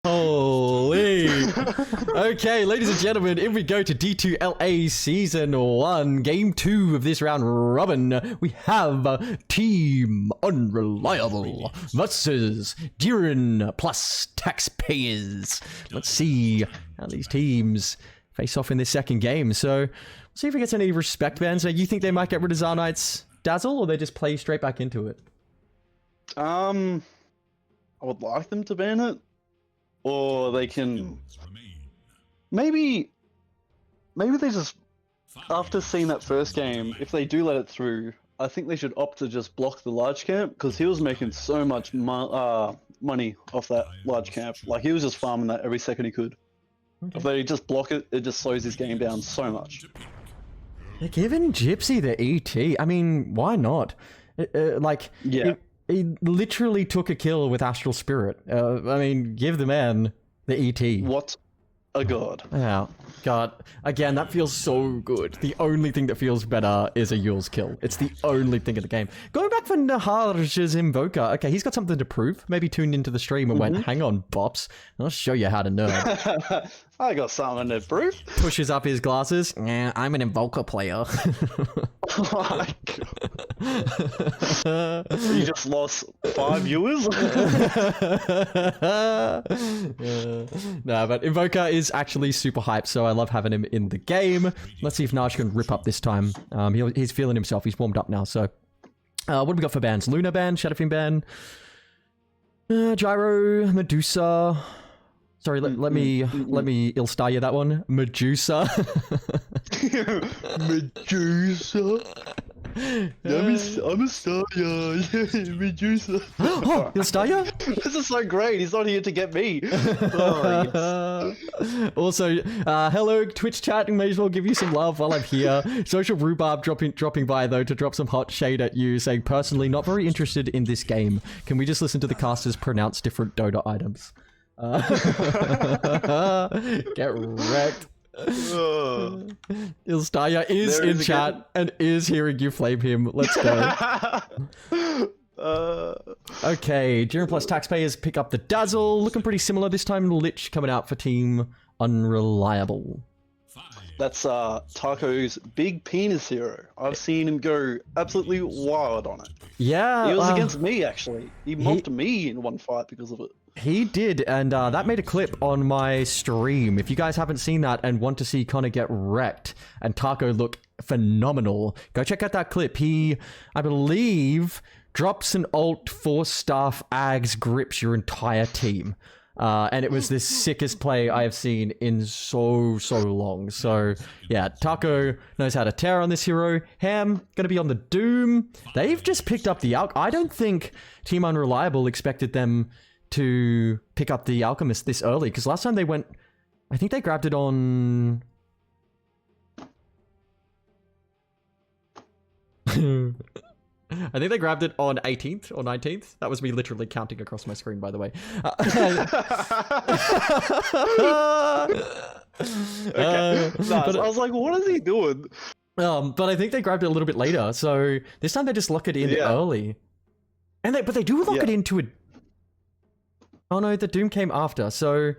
Holy. Okay, ladies and gentlemen, if we go to D2LA Season 1, Game 2 of this round robin, we have Team Unreliable versus Jiren taxpayers. Let's see how these teams face off in this second game. So, we'll see if we get any respect bans. Now, you think they might get rid of Zarnite's Dazzle, or they just play straight back into it? I would like them to ban it, or they can maybe they just, after seeing that first game, if they do let it through, I think they should opt to just block the large camp, because he was making so much money off that large camp. Like, he was just farming that every second he could. Okay. If they just block it, it just slows his game down so much. They're giving Gypsy the ET. I mean, why not? Yeah. He literally took a kill with Astral Spirit. I mean, give the man the ET. What a god. Yeah, God. Again, that feels so good. The only thing that feels better is a Yule's kill. It's the only thing in the game. Going back for Naharj's Invoker. Okay, he's got something to prove. Maybe tuned into the stream and went, hang on, Bops. I'll show you how to nerd. I got something to prove. Pushes up his glasses. Yeah, I'm an Invoker player. Oh my god. You just lost 5 viewers? No, but Invoker is actually super hyped, so I love having him in the game. Let's see if Naj can rip up this time. He's feeling himself. He's warmed up now, so... what do we got for bans? Luna ban, Shadowfiend ban, Gyro, Medusa... Sorry, let me ill-star you that one. Medusa. Medusa. I'm a star, yeah. Medusa. Oh, ill-star you? This is so great. He's not here to get me. Oh, yes. Also, hello, Twitch chat. May as well give you some love while I'm here. Social Rhubarb dropping by, though, to drop some hot shade at you, saying, personally, not very interested in this game. Can we just listen to the casters pronounce different Dota items? Get wrecked. Ilstaya is in chat and is hearing you flame him. Let's go. Okay, Jiren taxpayers pick up the Dazzle. Looking pretty similar this time. Lich coming out for Team Unreliable. That's Taco's big penis hero. I've seen him go absolutely wild on it. Yeah. He was against me, actually. He mocked me in one fight because of it. He did, and that made a clip on my stream. If you guys haven't seen that and want to see Connor get wrecked and Taco look phenomenal, go check out that clip. He, I believe, drops an ult, 4 staff, Ags, grips your entire team. And it was the sickest play I have seen in so long. So, yeah, Taco knows how to tear on this hero. Ham, gonna be on the Doom. They've just picked up the I don't think Team Unreliable expected them to pick up the Alchemist this early, because last time they went, I think they grabbed it on... I think they grabbed it on 18th or 19th. That was me literally counting across my screen, by the way. Okay. Nice. I was like, what is he doing? But I think they grabbed it a little bit later, so this time they just lock it in early. But they do lock it into a... Oh no, the Doom came after, so...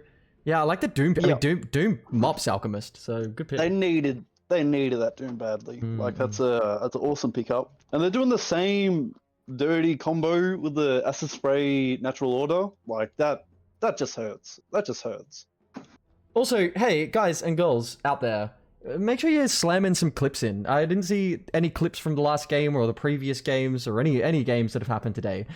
Yeah, I like the Doom... I mean, Doom mops Alchemist, so good pick. They needed that Doom badly. Like, that's an awesome pickup. And they're doing the same dirty combo with the Acid Spray Natural Order. Like, that just hurts. That just hurts. Also, hey, guys and girls out there, make sure you slam in some clips in. I didn't see any clips from the last game or the previous games or any games that have happened today.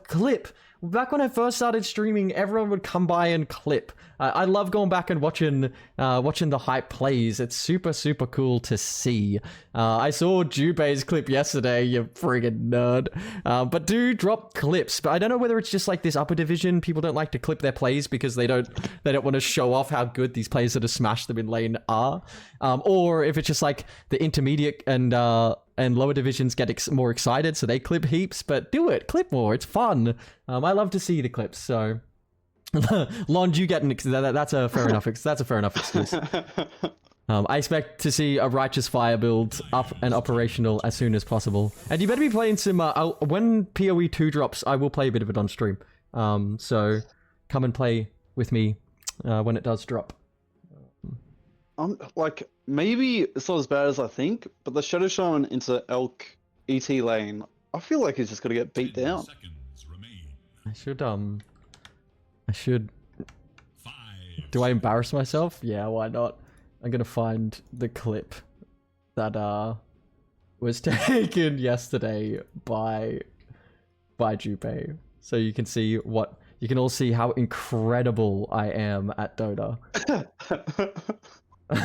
Clip. Back when I first started streaming, everyone would come by and clip. I love going back and watching the hype plays. It's super cool to see. I saw Jubei's clip yesterday, you friggin' nerd. But do drop clips. But I don't know whether it's just like this upper division. People don't like to clip their plays because they don't want to show off how good these players that have smashed them in lane are. Or if it's just like the intermediate and lower divisions get more excited, so they clip heaps. But do it, clip more. It's fun. I love to see the clips. So, Lond, you get that's a fair enough. That's a fair enough excuse. I expect to see a Righteous Fire build up and operational as soon as possible. And you better be playing some... when PoE 2 drops, I will play a bit of it on stream. So come and play with me when it does drop. Like, maybe it's not as bad as I think, but the Shadow Shaman into Elk ET lane, I feel like he's just gonna get beat down. I should. Do I embarrass myself? Yeah, why not? I'm gonna find the clip that was taken yesterday by Junpei, so you can see what you can all see how incredible I am at Dota.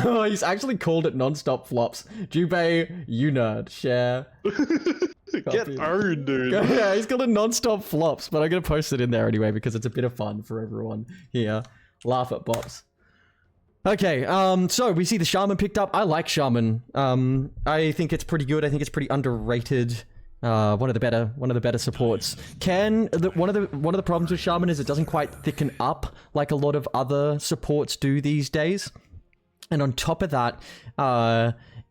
Oh, he's actually called it non-stop flops. Junpei, you nerd. Share. Get owned, dude. Yeah, he's called it non-stop flops, but I'm gonna post it in there anyway because it's a bit of fun for everyone here. Laugh at Bops. Okay, so we see the Shaman picked up. I like Shaman. I think it's pretty good. I think it's pretty underrated. One of the better supports. One of the problems with Shaman is it doesn't quite thicken up like a lot of other supports do these days. And on top of that,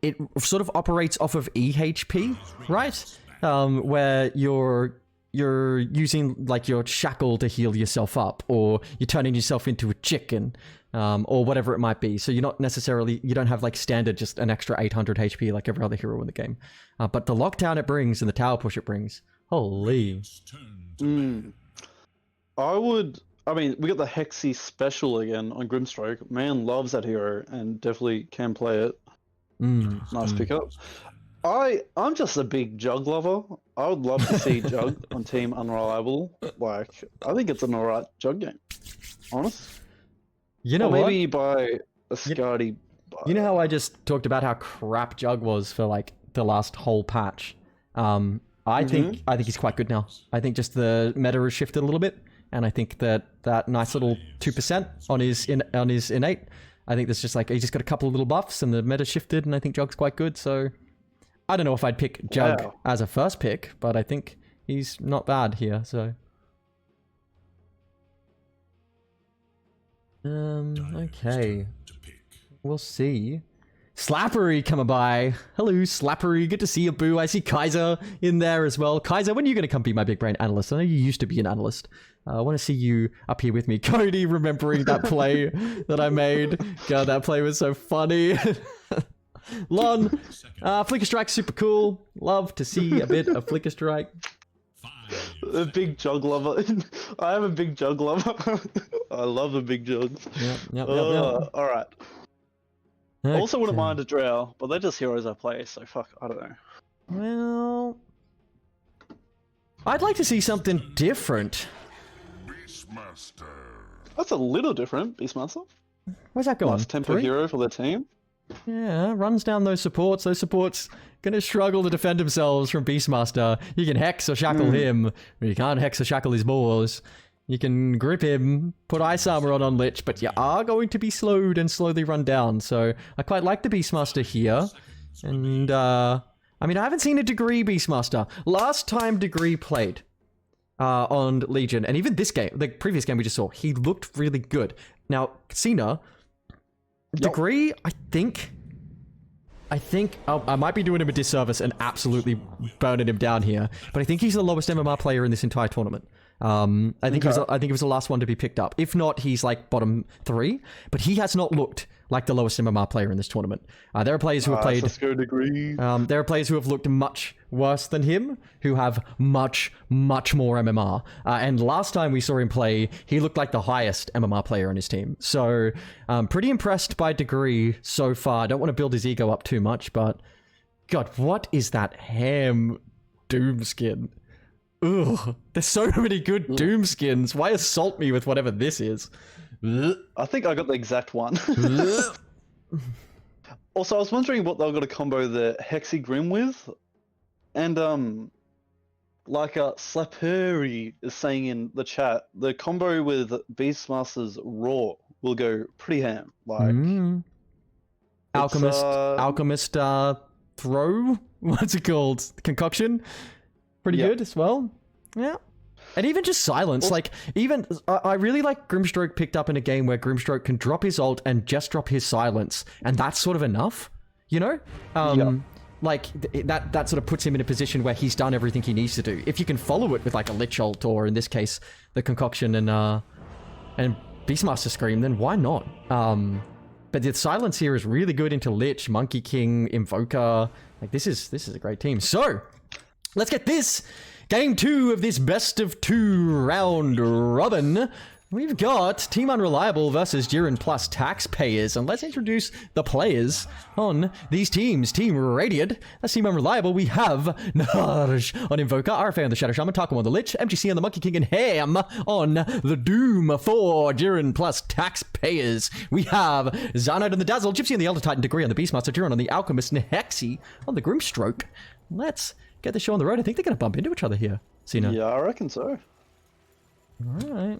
it sort of operates off of EHP, right? Where you're using like your shackle to heal yourself up, or you're turning yourself into a chicken, or whatever it might be. So you don't have like standard just an extra 800 HP like every other hero in the game. But the lockdown it brings and the tower push it brings, holy. I mean, we got the Hexy special again on Grimstroke. Man loves that hero and definitely can play it. Nice pickup. I'm just a big Jug lover. I would love to see Jug on Team Unreliable. Like, I think it's an alright Jug game. Honest. You know or what? Maybe you buy a Scardy. You know how I just talked about how crap Jug was for like the last whole patch? I think he's quite good now. I think just the meta has shifted a little bit, and I think that nice little 2% on his innate. I think there's just like he just got a couple of little buffs, and the meta shifted, and I think Jug's quite good. So I don't know if I'd pick Jug as a first pick, but I think he's not bad here. So okay, we'll see. Slappery coming by. Hello, Slappery. Good to see you, boo. I see Kaiser in there as well. Kaiser, when are you going to come be my big brain analyst? I know you used to be an analyst. I want to see you up here with me. Cody, remembering that play that I made. God, that play was so funny. Lon, Flicker Strike's super cool. Love to see a bit of Flicker Strike. A big Jug lover. I am a big Jug lover. I love the big Jugs. Yep. Alright. Okay. Also wouldn't mind a Drow, but they're just heroes I play, so fuck, I don't know. Well, I'd like to see something different. Beastmaster. That's a little different, Beastmaster. Where's that going? Nice tempo 3? hero for the team. Yeah, runs down those supports. Those supports gonna struggle to defend themselves from Beastmaster. You can hex or shackle him, or you can't hex or shackle his balls. You can grip him, put ice armor on Lich, but you are going to be slowed and slowly run down. So I quite like the Beastmaster here. And, I mean, I haven't seen a Degree Beastmaster. Last time Degree played on Legion, and even this game, the previous game we just saw, he looked really good. Now, Cena, Degree, I think I might be doing him a disservice and absolutely burning him down here, but I think he's the lowest MMR player in this entire tournament. I think he was the last one to be picked up. If not, he's like bottom 3, but he has not looked like the lowest MMR player in this tournament. There are players who have played. There are players who have looked much worse than him, who have much more MMR. And last time we saw him play, he looked like the highest MMR player on his team. So, pretty impressed by Degree so far. I don't want to build his ego up too much, but God, what is that ham Doom skin? Ugh, there's so many good Doom skins. Why assault me with whatever this is? I think I got the exact one. Also, I was wondering what they were going to combo the Hexy Grim with. And, like Slappery is saying in the chat, the combo with Beastmaster's Raw will go pretty ham. Like, Alchemist Throw? What's it called? Concoction? Pretty good as well. Yeah. And even just silence. Also, like, even... I really like Grimstroke picked up in a game where Grimstroke can drop his ult and just drop his silence. And that's sort of enough, you know? Like, that sort of puts him in a position where he's done everything he needs to do. If you can follow it with, like, a Lich ult, or in this case, the Concoction and Beastmaster Scream, then why not? But the silence here is really good into Lich, Monkey King, Invoker. Like, this is a great team. So, let's get this! Game 2 of this best of 2 round robin. We've got Team Unreliable versus Jiren plus Taxpayers, and let's introduce the players on these teams. Team Radiant, that's Team Unreliable. We have Narj on Invoker, RFA on the Shadow Shaman, Taco on the Lich, MGC on the Monkey King, and Ham on the Doom for Jiren plus Taxpayers. We have Xanite on the Dazzle, Gypsy on the Elder Titan, Degree on the Beastmaster, Jiren on the Alchemist, and Hexy on the Grimstroke. Let's get the show on the road. I think they're going to bump into each other here, Cena. Yeah, I reckon so. Alright.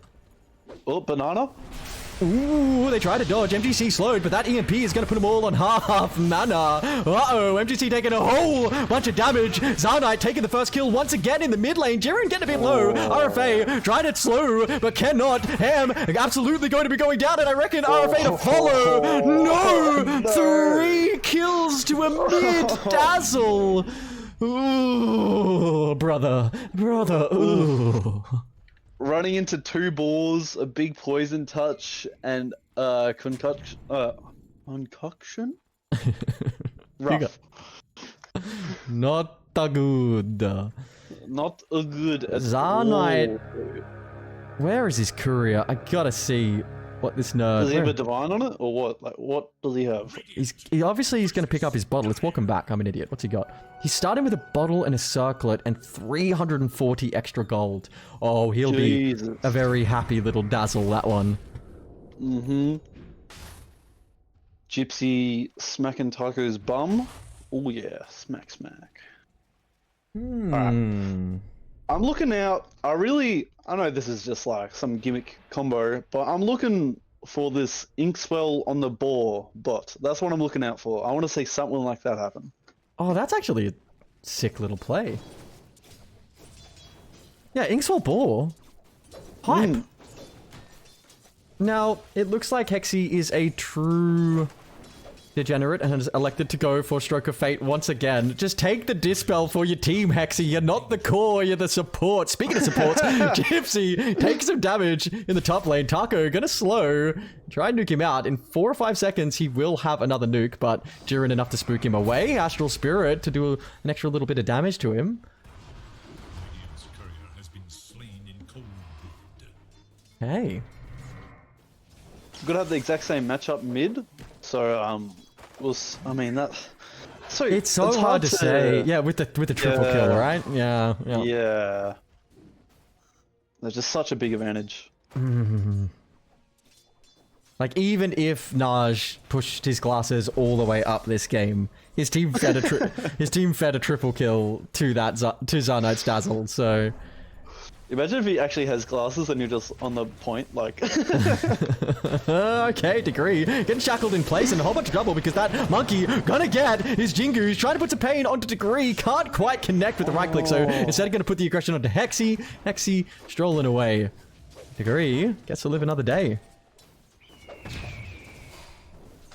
Oh, banana. Ooh, they tried to dodge. MGC slowed, but that EMP is going to put them all on half mana. Uh-oh, MGC taking a whole bunch of damage. Xanite taking the first kill once again in the mid lane. Jiren getting a bit low. RFA tried it slow, but cannot. Ham absolutely going to be going down, and I reckon RFA to follow. No! 3 kills to a mid-dazzle. Ooh, brother. Ooh. Running into 2 balls, a big poison touch, and concoction. Rough. Not a good. Not a good. Xanite. Where is his courier? I gotta see what this nerd. Does he have a divine on it, or what? Like, what does he have? He obviously he's gonna pick up his bottle. Let's walk him back. I'm an idiot. What's he got? He's starting with a bottle and a circlet and 340 extra gold. Oh, he'll be a very happy little dazzle, that one. Mm-hmm. Gypsy smacking Taco's bum. Oh yeah, smack. Alright. I'm looking out. I know this is just like some gimmick combo, but I'm looking for this Inkswell on the boar bot. That's what I'm looking out for. I want to see something like that happen. Oh, that's actually a sick little play. Yeah, Inkswell Boar. Hype. Now, it looks like Hexy is a true degenerate and has elected to go for Stroke of Fate once again. Just take the Dispel for your team, Hexy. You're not the core, you're the support. Speaking of supports, Gypsy takes some damage in the top lane. Taco gonna slow. Try and nuke him out. In 4 or 5 seconds, he will have another nuke, but Jiren enough to spook him away. Astral Spirit to do an extra little bit of damage to him. Hey. We're gonna have the exact same matchup mid, so I mean that. So it's hard to say. Yeah, with the triple kill, right? Yeah. Yeah. There's just such a big advantage. Like, even if Naj pushed his glasses all the way up this game, his team fed a triple kill to Xanite's Dazzle. So. Imagine if he actually has glasses and you're just on the point, like... Okay, Degree. Getting shackled in place and a whole bunch of trouble because that monkey gonna get his Jingu. He's trying to put some pain onto Degree. Can't quite connect with the right click, so instead gonna put the aggression onto Hexy. Hexy strolling away. Degree gets to live another day.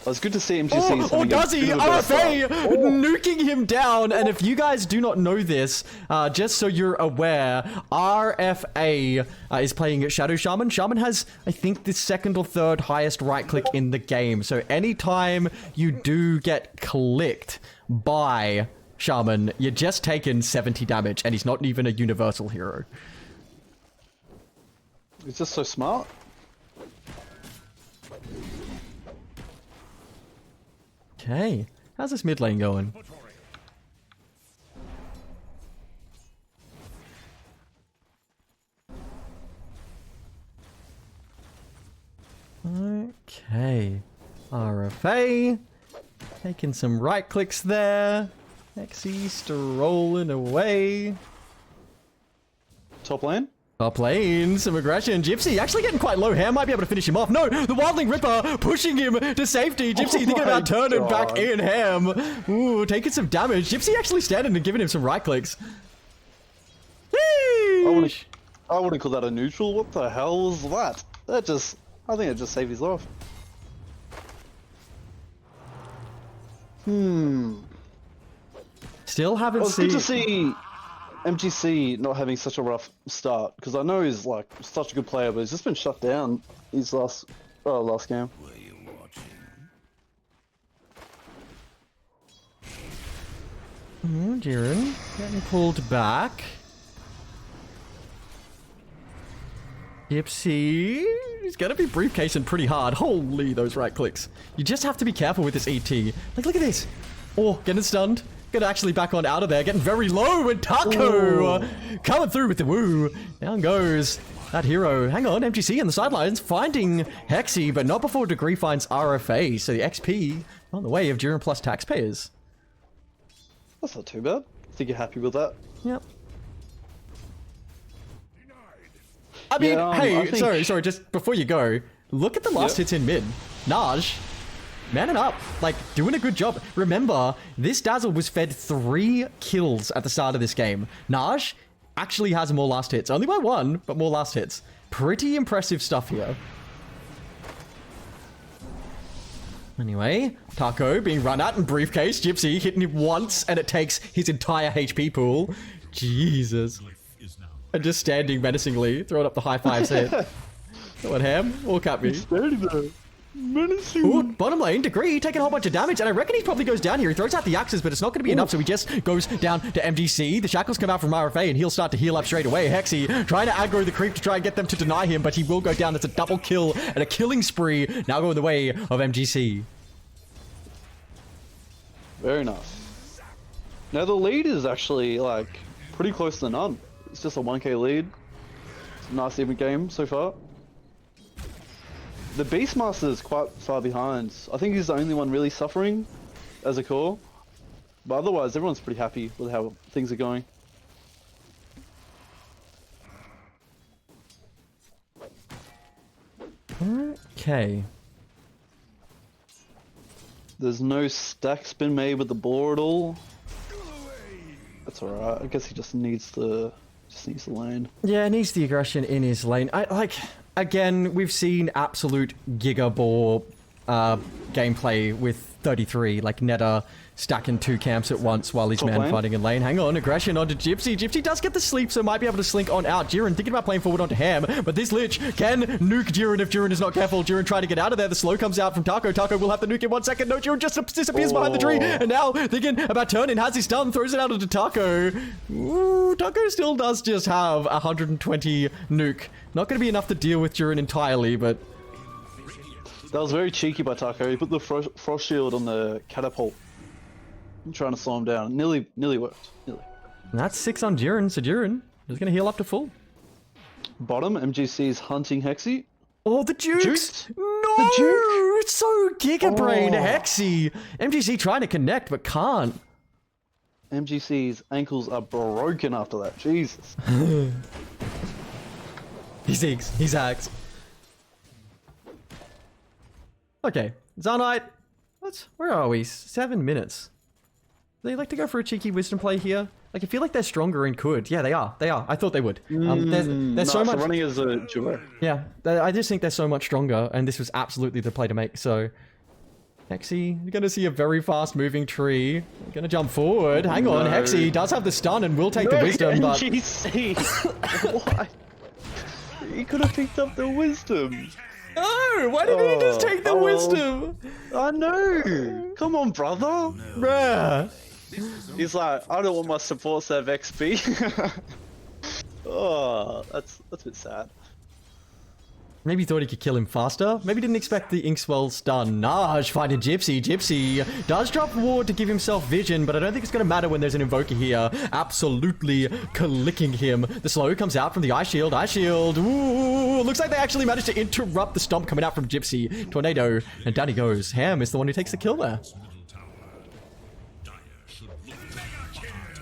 Well, it's good to see him just see or does he? RFA nuking him down. And if you guys do not know this, just so you're aware, RFA is playing Shadow Shaman. Shaman has, I think, the 2nd or 3rd highest right click in the game. So anytime you do get clicked by Shaman, you're just taking 70 damage, and he's not even a universal hero. He's just so smart. Okay, how's this mid lane going? Okay, RFA taking some right clicks there. Hexy strolling away. Top lane? Top lane, some aggression. Gypsy actually getting quite low. Ham might be able to finish him off. No, the Wildling Ripper pushing him to safety. Gypsy thinking about turning back in. Ham. Ooh, taking some damage. Gypsy actually standing and giving him some right clicks. I wouldn't call that a neutral. What the hell was that? I think it just saved his life. Still haven't seen... Good to see MGC not having such a rough start, because I know he's like such a good player, but he's just been shut down his last game. Jiren getting pulled back. Gypsy, he's gonna be briefcasing pretty hard. Holy, those right clicks. You just have to be careful with this ET. Like, look at this. Oh, getting stunned. Gonna actually back on out of there. Getting very low, and Taco coming through with the woo. Down goes that hero. Hang on, MGC on the sidelines finding Hexy, but not before Degree finds RFA. So the XP on the way of Jiren plus taxpayers. That's not too bad. I think you're happy with that. Yep. I mean, Yeah, hey, I think- sorry, just before you go, look at the last hits in mid. Naj, manning up, like, doing a good job. Remember, this Dazzle was fed 3 kills at the start of this game. Naj actually has more last hits. Only by 1, but more last hits. Pretty impressive stuff here. Anyway, Taco being run at and briefcase. Gypsy hitting him once, and it takes his entire HP pool. Jesus. And just standing menacingly, throwing up the high fives here. What, Ham? Walk at me. Standing there. Menacing. Ooh, bottom lane, Degree taking a whole bunch of damage, and I reckon he probably goes down here. He throws out the axes, but it's not going to be enough, so he just goes down to MGC. The shackles come out from RFA, and he'll start to heal up straight away. Hexy trying to aggro the creep to try and get them to deny him, but he will go down. It's a double kill and a killing spree now going the way of MGC. Very nice. Now the lead is actually like pretty close to none. It's just a 1k lead. It's a nice even game so far. The Beastmaster is quite far behind. I think he's the only one really suffering as a core. But otherwise, everyone's pretty happy with how things are going. Okay. There's no stacks been made with the board at all. That's alright. I guess he just needs the lane. Yeah, needs the aggression in his lane. Again, we've seen absolute gigabore gameplay with 33, like Netta stacking 2 camps at once while he's Top man lane. fighting in lane. Hang on, aggression onto Gypsy. Gypsy does get the sleep, so might be able to slink on out. Jiren thinking about playing forward onto Ham, but this Lich can nuke Jiren if Jiren is not careful. Jiren trying to get out of there. The slow comes out from Taco. Taco will have the nuke in 1 second. No, Jiren just disappears behind the tree, and now thinking about turning, has his stun, throws it out into Taco. Ooh, Taco still does just have 120 nuke. Not going to be enough to deal with Jiren entirely, but That was very cheeky by Taco. He put the frost shield on the catapult. I'm trying to slow him down. Nearly worked. Nearly. that's 6 on Jiren, so Jiren is going to heal up to full. Bottom, MGC's hunting Hexy. Oh, the Jukes! Jukes? No! The Juke? It's so Giga Brain, Oh. Hexy! MGC trying to connect, but can't. MGC's ankles are broken after that. Jesus. He zigs, he zags. Okay, Zarnite. Where are we? 7 minutes. They like to go for a cheeky wisdom play here. Like, I feel like they're stronger and could. Yeah, they are. They are. I thought they would. There's so much. running as a duo. Yeah, I just think they're so much stronger, and this was absolutely the play to make. So, Hexy, you're gonna see a very fast moving tree. You're gonna jump forward. Hang on, No. Hexy does have the stun and will take the wisdom, but MGC. Why? He could have picked up the wisdom. no! Why didn't he just take the Oh. wisdom? I know. Come on, brother. Bruh. He's like, I don't want my support to have XP. Oh, that's a bit sad. Maybe he thought he could kill him faster. Maybe didn't expect the Inkswell stun. Naj finding Gypsy. Gypsy does drop ward to give himself vision, but I don't think it's going to matter when there's an Invoker here. Absolutely clicking him. The slow comes out from the Ice Shield. Ice Shield. Ooh, looks like they actually managed to interrupt the stomp coming out from Gypsy. Tornado. And down he goes. Ham is the one who takes the kill there.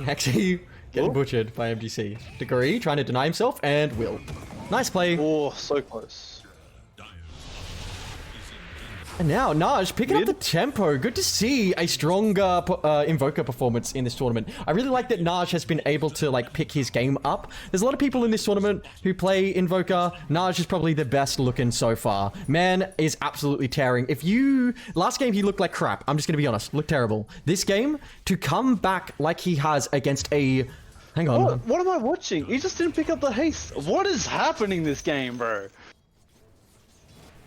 Actually getting butchered by MGC. Degree trying to deny himself and will. Nice play. Oh, so close. And now Naj picking up Weird. the tempo. Good to see a stronger Invoker performance in this tournament. I really like that Naj has been able to like pick his game up. There's a lot of people in this tournament who play Invoker. Naj is probably the best looking so far. Man is absolutely tearing. Last game he looked like crap. I'm just going to be honest. Looked terrible. This game, to come back like he has against a Hang on. What am I watching? He just didn't pick up the haste. What is happening this game, bro?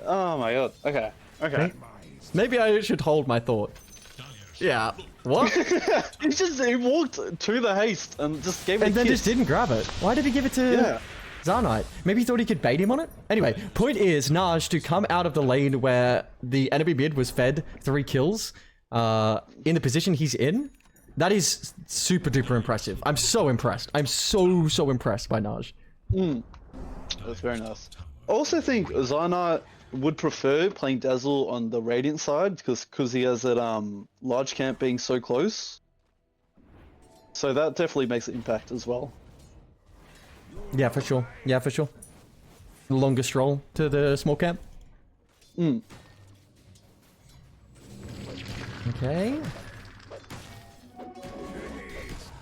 Oh my god. Okay. Okay. Maybe I should hold my thought. Yeah. What? He walked to the haste and just gave it And a then kiss. just didn't grab it. Why did he give it to Zarnite? Maybe he thought he could bait him on it? Anyway, point is, Naj to come out of the lane where the enemy mid was fed 3 kills in the position he's in. That is super duper impressive. I'm so impressed. I'm so impressed by Naj. That's very nice. I also think Zarnite would prefer playing Dazzle on the Radiant side because he has that large camp being so close. So that definitely makes an impact as well. Yeah, for sure. Yeah, for sure. The longest stroll to the small camp. Okay.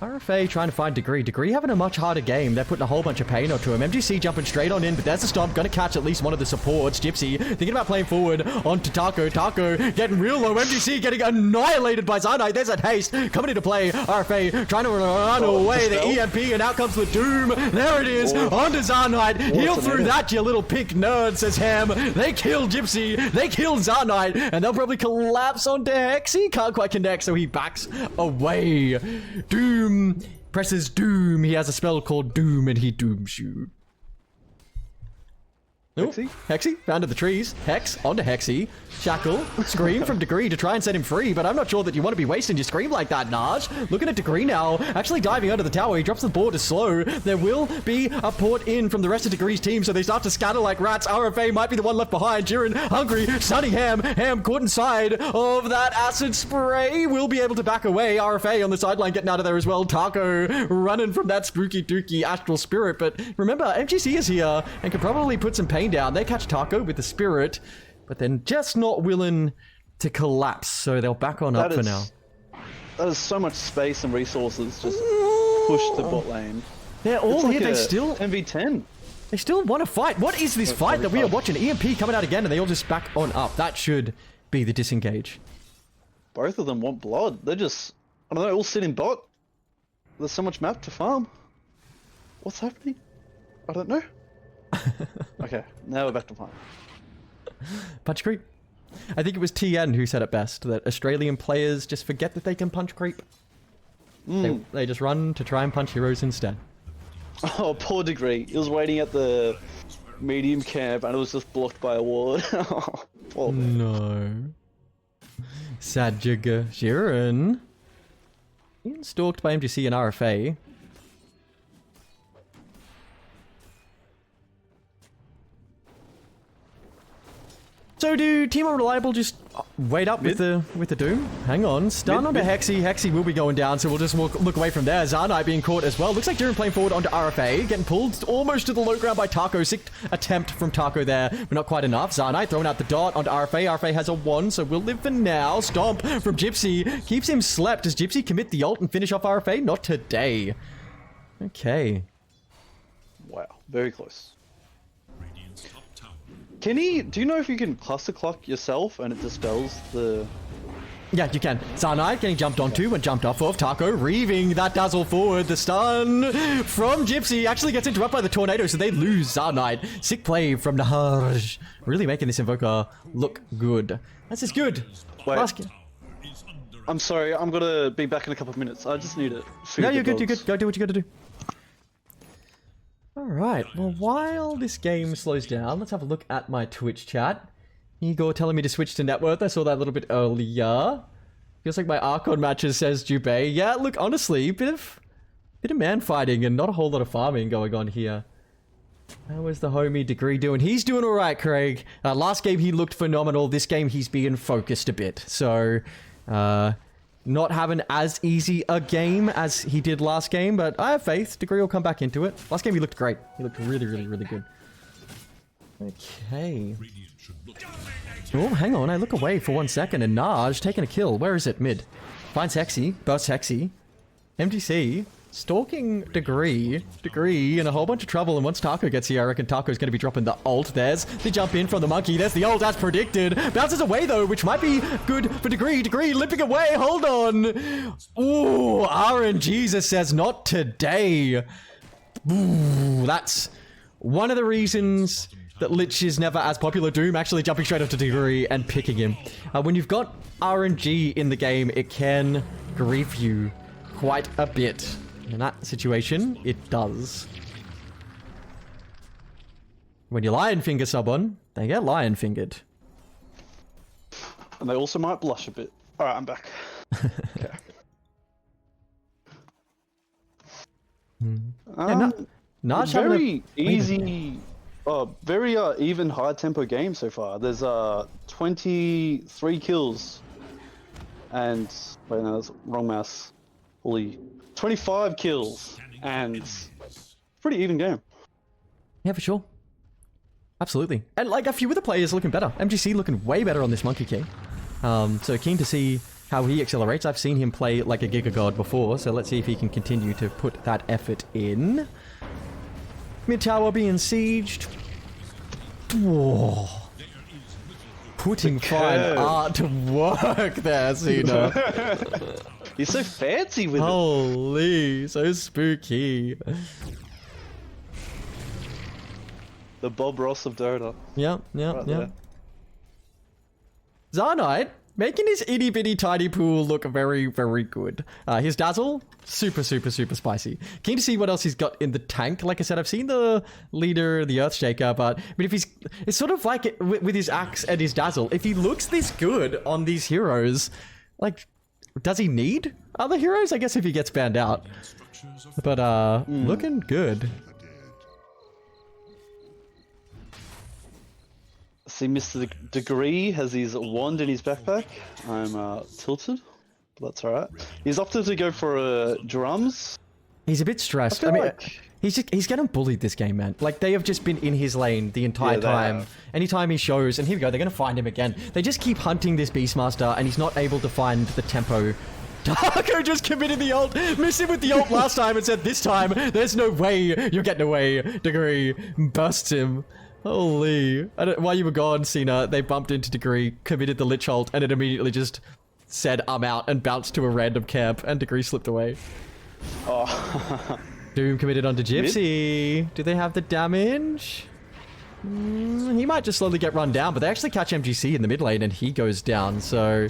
RFA trying to find Degree. Degree having a much harder game. They're putting a whole bunch of pain onto him. MGC jumping straight on in, but there's a stomp. Gonna catch at least one of the supports. Gypsy thinking about playing forward onto Taco. Taco getting real low. MGC getting annihilated by Zarnite. There's a haste coming into play. RFA trying to run away. The EMP, and out comes the Doom. There it is. Onto Zarnite. Heal through that, you little pink nerd, says Ham. They kill Gypsy. They kill Zarnite, and they'll probably collapse onto Hexy. Can't quite connect, so he backs away. Doom presses Doom. He has a spell called Doom, and he dooms you. Hexy? Hexy, found in the trees. Hex, onto Hexy. Shackle, Scream from Degree to try and set him free, but I'm not sure that you want to be wasting your Scream like that, Naj. Looking at Degree now, actually diving under the tower. He drops the board as slow. There will be a port in from the rest of Degree's team, so they start to scatter like rats. RFA might be the one left behind. Jiren, hungry, stunning Ham. Ham caught inside of that acid spray. Will be able to back away. RFA on the sideline getting out of there as well. Taco running from that spooky dooky astral spirit, but remember, MGC is here and can probably put some pain down. They catch Taco with the spirit, but then just not willing to collapse, so they'll back on up for now. That is so much space and resources just pushed to bot lane. They're all It's here. like They a still 10v10. They still want to fight. What is this fight that we are watching? EMP coming out again, and they all just back on up. That should be the disengage. Both of them want blood. They're just, I don't know, all sit in bot. There's so much map to farm. What's happening? I don't know. Okay, now we're back to farm. Punch creep. I think it was TN who said it best, that Australian players just forget that they can punch creep. They just run to try and punch heroes instead. Oh, poor Degree. He was waiting at the medium camp and it was just blocked by a ward. Poor man. No. Sad jigger. Jiren. Being stalked by MGC and RFA. So do Team Unreliable just wait up with the Doom? Hang on. Stun onto Hexy. Hexy will be going down, so we'll just look away from there. Zarnite being caught as well. Looks like Jiren playing forward onto RFA. Getting pulled almost to the low ground by Taco. Sick attempt from Taco there, but not quite enough. Zarnite throwing out the dot onto RFA. RFA has a 1, so we'll live for now. Stomp from Gypsy. Keeps him slept. Does Gypsy commit the ult and finish off RFA? Not today. Okay. Wow, very close. Can he, do you know if you can cluster clock yourself and it dispels the... Yeah, you can. Zarnite getting jumped onto and jumped off of. Taco reaving that dazzle forward. The stun from Gypsy actually gets interrupted by the tornado, so they lose Zarnite. Sick play from Nahaj. Really making this Invoker look good. That's just good. Wait. I'm sorry, I'm gonna be back in a couple of minutes. I just need it. No, you're good, you're good. Go do what you gotta do. Alright, well, while this game slows down, let's have a look at my Twitch chat. Igor telling me to switch to net worth. I saw that a little bit earlier. Feels like my Archon matches, says Jubei. Yeah, look, honestly, bit of man fighting and not a whole lot of farming going on here. How is the homie Degree doing? He's doing alright, Craig. Last game he looked phenomenal. This game he's being focused a bit. So, not having as easy a game as he did last game, but I have faith. Degree will come back into it. Last game he looked great. He looked really, really, really good. Okay. Oh, hang on. I look away for 1 second and Naj taking a kill. Where is it? Mid. Finds Hexy. Bursts Hexy. MGC. Stalking Degree, in a whole bunch of trouble, and once Taco gets here, I reckon Taco's going to be dropping the ult. There's the jump in from the monkey. There's the ult as predicted. Bounces away though, which might be good for Degree. Degree limping away. Hold on. Ooh, RNG says not today. Ooh, that's one of the reasons that Lich is never as popular. Doom actually jumping straight up to Degree and picking him. When you've got RNG in the game, it can grief you quite a bit. In that situation, it does. When you lion finger someone, they get lion fingered. And they also might blush a bit. Alright, I'm back. Okay. Naj very easy, very even high tempo game so far. There's 23 kills. And, wait no, that's wrong mouse. Holy, 25 kills. And pretty even game. Yeah, for sure. Absolutely. And like a few of the players looking better. MGC looking way better on this Monkey King. So keen to see how he accelerates. I've seen him play like a Giga God before, so let's see if he can continue to put that effort in. Mid tower being sieged. Whoa. Putting fine art to work there, Cena. You're so fancy with it. Holy, so spooky. The Bob Ross of Dota. Yep. Right there. Zarnite making his itty bitty tiny pool look very, very good. His dazzle, super spicy. Keen to see what else he's got in the tank. Like I said, I've seen the leader, the Earthshaker, but if he's, it's sort of like with his axe and his dazzle. If he looks this good on these heroes, like, does he need other heroes? I guess if he gets banned out. But looking good. See, Mr. Degree has his wand in his backpack. I'm tilted, but that's alright. He's opted to go for drums. He's a bit stressed. I mean, he's getting bullied this game, man. Like, they have just been in his lane the entire time. Anytime he shows, and here we go, they're going to find him again. They just keep hunting this Beastmaster, and he's not able to find the tempo. Taco just committed the ult, missed him with the ult last time, and said this time, there's no way you're getting away. Degree busts him. Holy. While you were gone, Cena, they bumped into Degree, committed the Lich ult, and it immediately just said, I'm out, and bounced to a random camp, and Degree slipped away. Oh. Doom committed onto Gypsy. Do they have the damage? He might just slowly get run down, but they actually catch MGC in the mid lane, and he goes down, so...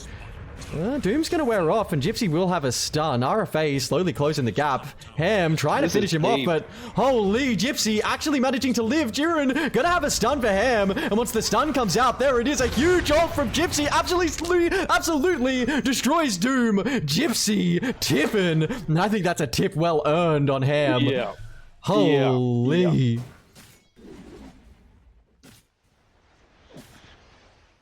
Doom's gonna wear off, and Gypsy will have a stun. RFA slowly closing the gap. Ham trying to finish him off, but holy, Gypsy actually managing to live. Jiren gonna have a stun for Ham, and once the stun comes out, there it is, a huge ult from Gypsy. Absolutely destroys Doom. Gypsy tipping, and I think that's a tip well earned on Ham. Yeah. Holy. Yeah.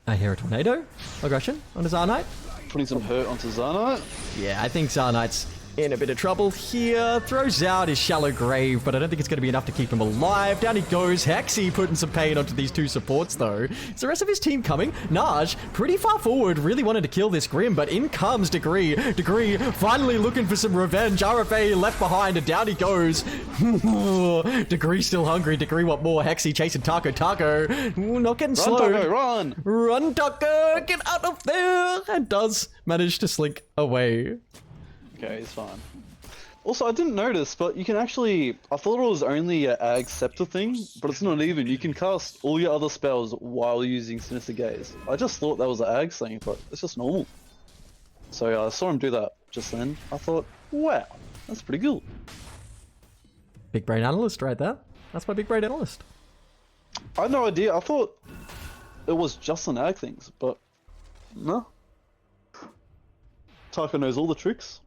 I hear a tornado aggression on his Zarnite. Putting some hurt onto Zarnite. Yeah, I think Zarnite's in a bit of trouble here. Throws out his shallow grave, but I don't think it's going to be enough to keep him alive. Down he goes. Hexy putting some pain onto these two supports, though. Is the rest of his team coming? Naj, pretty far forward, really wanted to kill this Grim, but in comes Degree. Degree finally looking for some revenge. RFA left behind, and down he goes. Degree still hungry. Degree want more. Hexy chasing Taco. Taco, not getting slow. Run, Taco, run! Run, Taco! Get out of there! And does manage to slink away. Okay, he's fine. Also, I didn't notice, but you can actually... I thought it was only an Ag Scepter thing, but it's not even. You can cast all your other spells while using Sinister Gaze. I just thought that was an Ag thing, but it's just normal. So I saw him do that just then. I thought, wow, that's pretty cool. Big brain analyst right there. That's my big brain analyst. I had no idea. I thought it was just an Ag things, but no. Taco knows all the tricks.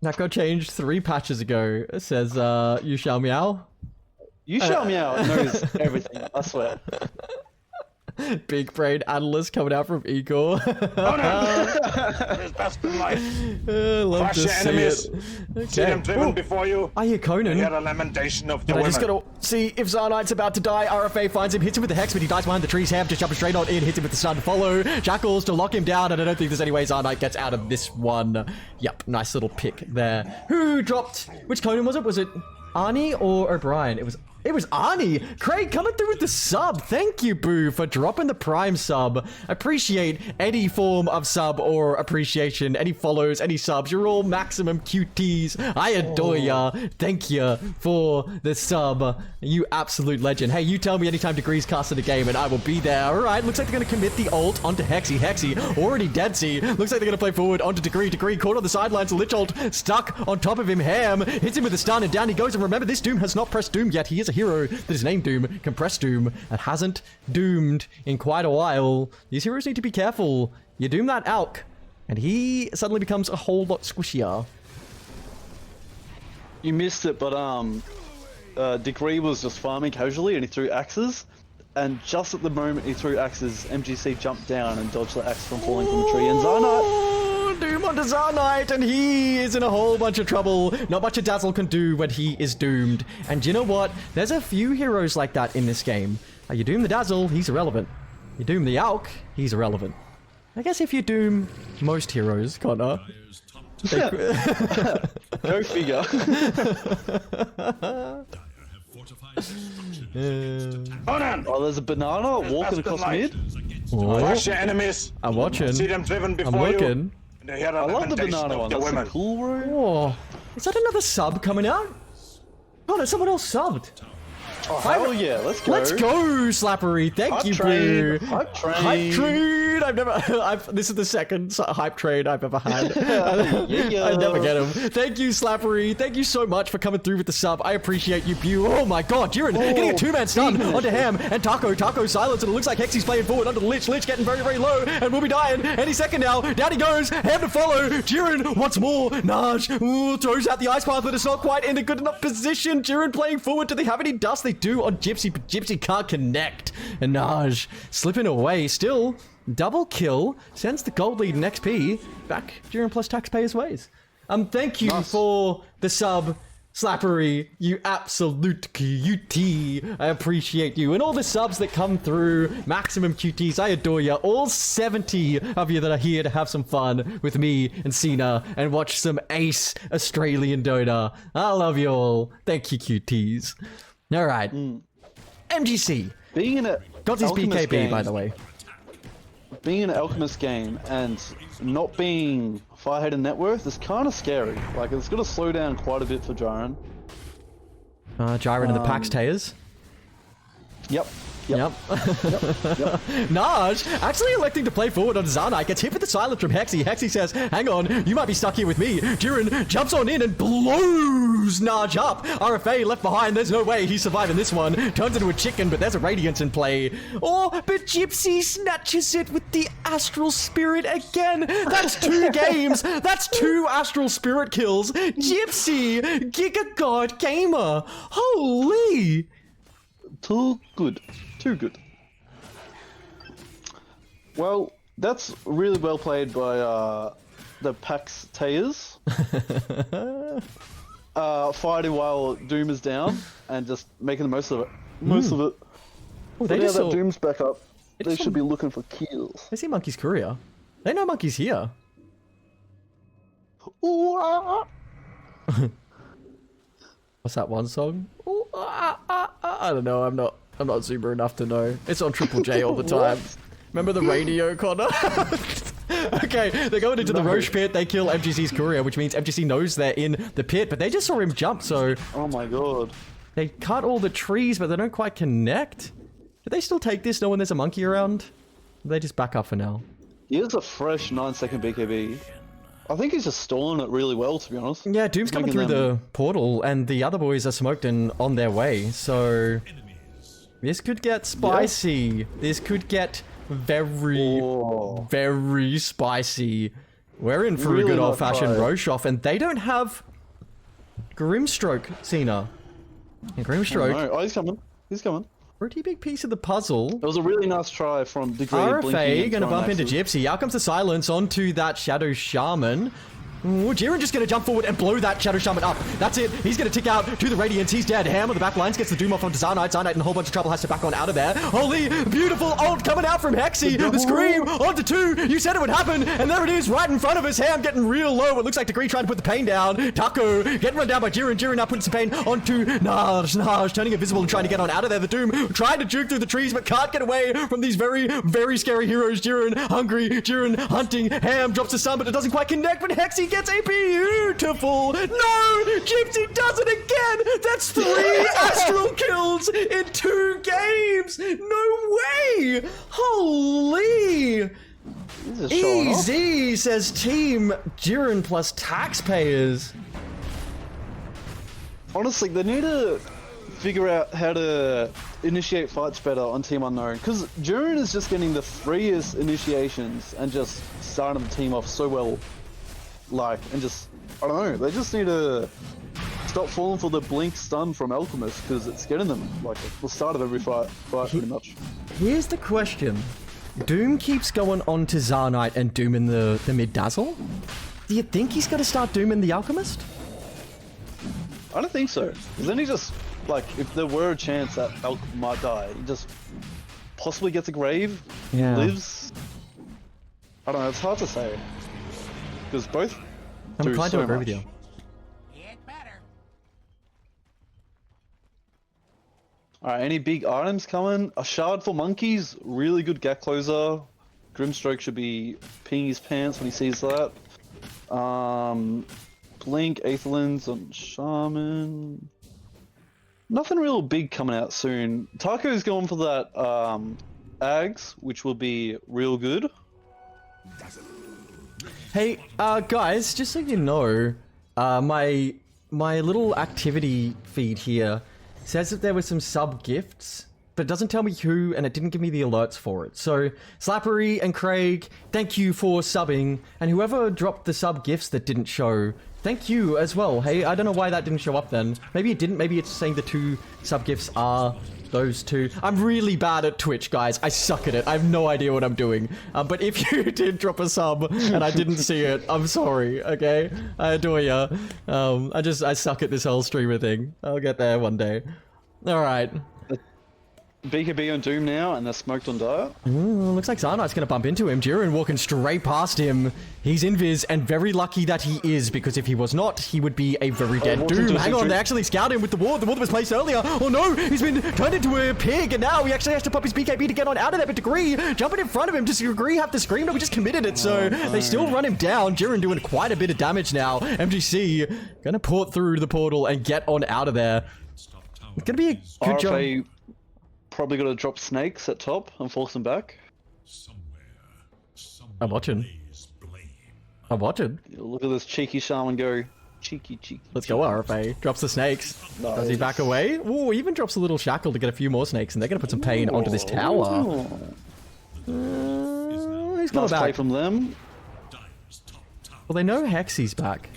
That got changed 3 patches ago. It says, you shall meow. You shall meow knows everything, I swear. Big brain analyst coming out from Igor. His best in life. Love Crush to your see enemies. it. See them driven before you. I hear Conan. Hear the lamentation of the But I women. just gotta see if Zarnite's about to die. RFA finds him, hits him with the Hex, but he dies behind the trees. Ham just jumps straight on in, hits him with the Stun to follow. Jackals to lock him down, and I don't think there's any way Zarnite gets out of this one. Yep, nice little pick there. Who dropped? Which Conan was it? Was it Arnie or O'Brien? It was Arnie! Craig coming through with the sub. Thank you, Boo, for dropping the Prime sub. Appreciate any form of sub or appreciation. Any follows, any subs. You're all maximum QTs. I adore ya. Thank you for the sub. You absolute legend. Hey, you tell me anytime Degree's casted a game and I will be there. Alright, looks like they're gonna commit the ult onto Hexy. Hexy, already dead C. Looks like they're gonna play forward onto Degree. Degree caught on the sidelines. Lich ult stuck on top of him. Ham hits him with a stun and down he goes. And remember, this Doom has not pressed Doom yet. He is a hero that is named Doom, can press Doom, and hasn't doomed in quite a while. These heroes need to be careful. You doom that Alk, and he suddenly becomes a whole lot squishier. You missed it, but Degree was just farming casually and he threw axes. And just at the moment he threw axes, MGC jumped down and dodged the axe from falling from a tree. And Zarnite... Doom onto Zarnite, and he is in a whole bunch of trouble. Not much a Dazzle can do when he is doomed. And you know what? There's a few heroes like that in this game. You doom the Dazzle, he's irrelevant. You doom the Alk, he's irrelevant. I guess if you doom most heroes, Connor... Go figure. Oh, there's a banana walking across mid. Crush your enemies. I'm watching. See them driven before I'm looking. you. And hear the I love the lamentation banana of one. the That's women. so cool, bro. Oh, is that another sub coming out? Oh, no, someone else subbed. Oh, hell yeah, let's go. Let's go, Slappery. Thank Hype you, train. Boo. Hype train. Hype train. This is the second hype train I've ever had. Yeah. I never get him. Thank you, Slappery. Thank you so much for coming through with the sub. I appreciate you, Bew. Oh my god, Jiren getting a two-man stun onto Ham and Taco. Taco silence, and it looks like Hexy's playing forward onto the Lich. Lich getting very, very low, and we'll be dying any second now. Down he goes. Ham to follow. Jiren once more. Naj throws out the ice path, but it's not quite in a good enough position. Jiren playing forward. Do they have any dust? They do on Gypsy, but Gypsy can't connect. And Naj slipping away. Still, double kill. Sends the gold lead in XP back Jiren plus taxpayers ways. Thank you for the sub, Slappery. You absolute QT. I appreciate you. And all the subs that come through, maximum QTs. I adore you. All 70 of you that are here to have some fun with me and Cena and watch some ace Australian Dota. I love you all. Thank you, QTs. All right. MGC. Being in a Got his Alchemist BKB, game, by the way. Being in an Alchemist game and not being Firehead and net worth is kind of scary. Like, it's going to slow down quite a bit for Jiren. Jiren and the Pax Tayers. Yep. Yep. Naj actually electing to play forward on Zarnite, gets hit with the silence from Hexy. Hexy says, hang on, you might be stuck here with me. Jiren jumps on in and blows Naj up. RFA left behind, there's no way he's surviving this one. Turns into a chicken, but there's a Radiance in play. Oh, but Gypsy snatches it with the Astral Spirit again. That's 2 games. That's 2 Astral Spirit kills. Gypsy, Giga God Gamer. Holy. Too good. Too good. Well, that's really well played by the Pax Tayers. Fighting while Doom is down and just making the most of it. Oh, they Now just that saw, Doom's back up, they just should be looking for kills. they see Monkey's courier. They know Monkey's here. Ooh, ah, ah. What's that one song? Ooh, ah, ah, ah. I don't know. I'm not super enough to know. It's on Triple J all the time. Remember the radio, Connor? Okay, they're going into the Roche pit. They kill MGC's courier, which means MGC knows they're in the pit, but they just saw him jump, so Oh my god. they cut all the trees, but they don't quite connect. Do they still take this knowing there's a monkey around? Or they just back up for now? He has a fresh 9-second BKB. I think he's just stalling it really well, to be honest. Yeah, Doom's coming through the portal, and the other boys are smoked and on their way, so this could get spicy. This could get very, very spicy. We're in for a Really good not old-fashioned tried. Roche off, and they don't have Grimstroke, Cena. And Grimstroke, Oh, he's coming. He's coming. Pretty big piece of the puzzle. It was a really nice try from Degree. RFA gonna bump into Gypsy. Out comes the silence onto that Shadow Shaman. Ooh, Jiren just gonna jump forward and blow that Shadow Shaman up. That's it. He's gonna tick out to the Radiance. He's dead. Ham on the back lines gets the Doom off onto Zarnite. Zarnite in a whole bunch of trouble, has to back on out of there. Holy, beautiful ult coming out from Hexy. The scream onto 2. You said it would happen, and there it is right in front of us. Ham getting real low. It looks like Degree trying to put the pain down. Taco getting run down by Jiren. Jiren now putting some pain onto Naj, turning invisible and trying to get on out of there. The Doom trying to juke through the trees, but can't get away from these very, very scary heroes. Jiren hungry. Jiren hunting. Ham drops a stun, but it doesn't quite connect. But Hexy gets AP. Beautiful! No! Gypsy does it again! That's 3 Astral kills in 2 games! No way! Holy! Easy, says Team Jiren plus taxpayers. Honestly, they need to figure out how to initiate fights better on Team Unknown, because Jiren is just getting the freest initiations and just starting the team off so well. Like, and just, I don't know, they just need to stop falling for the blink stun from Alchemist, because it's getting them, like, at the start of every fight pretty much. Here's the question. Doom keeps going on to Zarnite and Doom in the mid-dazzle? Do you think he's going to start Doom in the Alchemist? I don't think so, because then he just, like, if there were a chance that Alchemist might die, he just possibly gets a grave, lives. I don't know, it's hard to say. Because both I'm inclined to agree with you. Alright, any big items coming? A shard for monkeys, really good gap closer. Grimstroke should be peeing his pants when he sees that. Blink, Aetherlands on Shaman. Nothing real big coming out soon. Taco's going for that Ags, which will be real good. Hey, guys, just so you know, my little activity feed here says that there were some sub gifts, but it doesn't tell me who, and it didn't give me the alerts for it. So, Slappery and Craig, thank you for subbing, and whoever dropped the sub gifts that didn't show, thank you as well. Hey, I don't know why that didn't show up then. Maybe it didn't, maybe it's saying the 2 sub gifts are those 2. I'm really bad at Twitch, guys. I suck at it. I have no idea what I'm doing. But if you did drop a sub and I didn't see it, I'm sorry, okay? I adore ya. I suck at this whole streamer thing. I'll get there one day. Alright. BKB on Doom now, and they're smoked on Dire. Ooh, looks like Zarnite's gonna bump into him. Jiren walking straight past him. He's invis, and very lucky that he is, because if he was not, he would be a very dead Doom. Hang on, they actually scouted him with the ward. The ward that was placed earlier. Oh no, he's been turned into a pig, and now he actually has to pop his BKB to get on out of there. But Degree jumping in front of him. Does Degree have to scream? No, we just committed it, so they still run him down. Jiren doing quite a bit of damage now. MGC gonna port through the portal and get on out of there. It's gonna be a good job. Probably gotta drop snakes at top and force them back. I'm watching. I'm watching. Look at this cheeky shaman go. Cheeky. Let's go, RFA. Drops the snakes. Nice. Does he back away? Ooh, even drops a little shackle to get a few more snakes, and they're gonna put some pain onto this tower. He's got nice back play from them. Well, they know Hexy's back.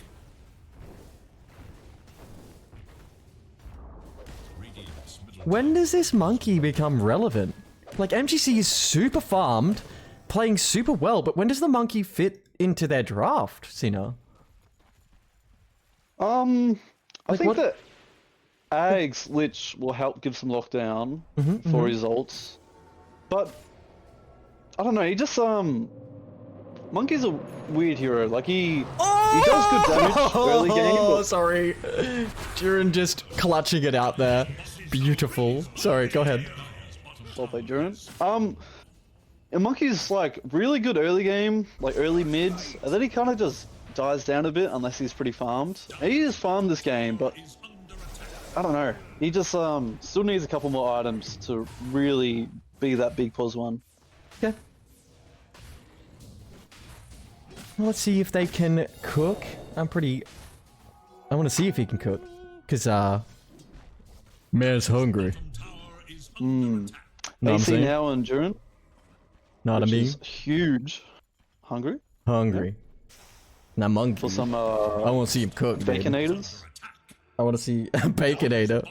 When does this monkey become relevant? Like, MGC is super farmed, playing super well, but when does the monkey fit into their draft, Cena? I think that Ags Lich will help give some lockdown for his ults. But I don't know, he just Monkey's a weird hero. Like he does good damage early game. But... sorry. Jiren just clutching it out there. Beautiful. Sorry, go ahead. Well played, Jiren. And Monkey's like really good early game, like early mids, and then he kind of just dies down a bit unless he's pretty farmed. He is farmed this game, but I don't know. He just still needs a couple more items to really be that big pos one. Okay. Let's see if they can cook. I want to see if he can cook, cause man's hungry. AC now on Jiren. Not a me. Huge. Hungry. Hungry. Now monkey. For some I want to see him cook. Baconators. I want to see Baconator.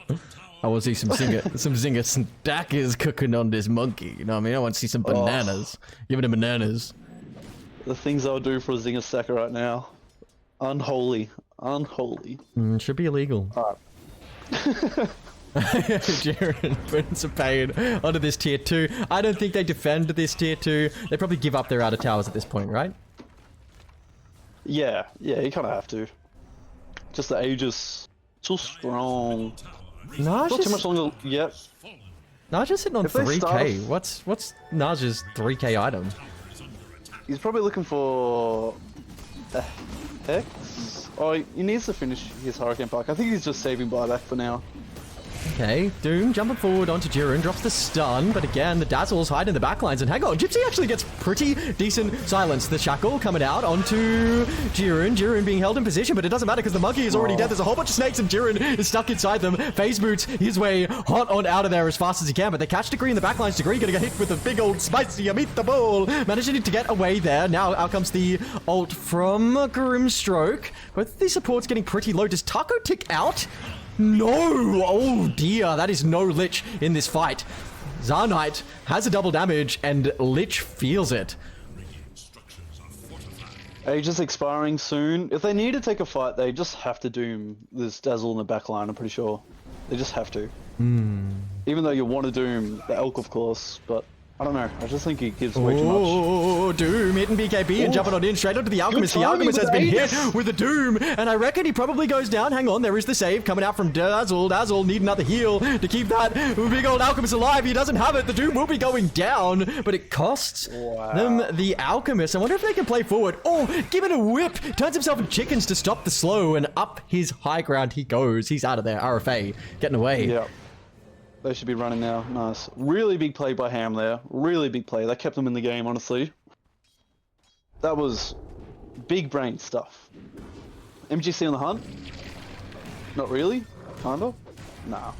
I want to see some zinger stackers cooking on this monkey. You know what I mean? I want to see some bananas. Give me the bananas. The things I would do for a zinger stacker right now. Unholy. Unholy. Should be illegal. Alright. Jiren putting some pain onto this tier 2. I don't think they defend this tier 2. They probably give up their outer towers at this point, right? Yeah, you kind of have to. Just the Aegis. Too strong. Naja's Not too much longer. Yep. Naja's sitting on If they 3k. start What's Naja's 3k item? He's probably looking for a Hex. Oh, he needs to finish his Hurricane Park. I think he's just saving buyback for now. Okay, Doom jumping forward onto Jiren, drops the stun, but again, the Dazzle's hide in the backlines, and hang on, Gypsy actually gets pretty decent silence. The Shackle coming out onto Jiren being held in position, but it doesn't matter because the monkey is already dead. There's a whole bunch of snakes, and Jiren is stuck inside them. Phase boots his way hot on out of there as fast as he can, but they catch Degree in the backlines. Degree gonna get hit with a big old spicy meatball. Managing to get away there. Now out comes the ult from Grimstroke. Both these supports getting pretty low. Does Taco tick out? No! Oh dear, that is no Lich in this fight. Zarnite has a double damage and Lich feels it. Aegis expiring soon. If they need to take a fight, they just have to doom this Dazzle in the back line, I'm pretty sure. They just have to. Even though you want to doom the Elk, of course, but I don't know. I just think he gives way too much. Oh, Doom hitting BKB and jumping on in straight onto the Alchemist. The Alchemist has been hit with a Doom, and I reckon he probably goes down. Hang on, there is the save coming out from Dazzle. Dazzle need another heal to keep that big old Alchemist alive. He doesn't have it. The Doom will be going down, but it costs them the Alchemist. I wonder if they can play forward. Oh, give it a whip. Turns himself into chickens to stop the slow, and up his high ground he goes. He's out of there. RFA getting away. Yeah. They should be running now. Nice. Really big play by Ham there. Really big play. That kept them in the game, honestly. That was big brain stuff. MGC on the hunt? Not really? Kinda? Nah.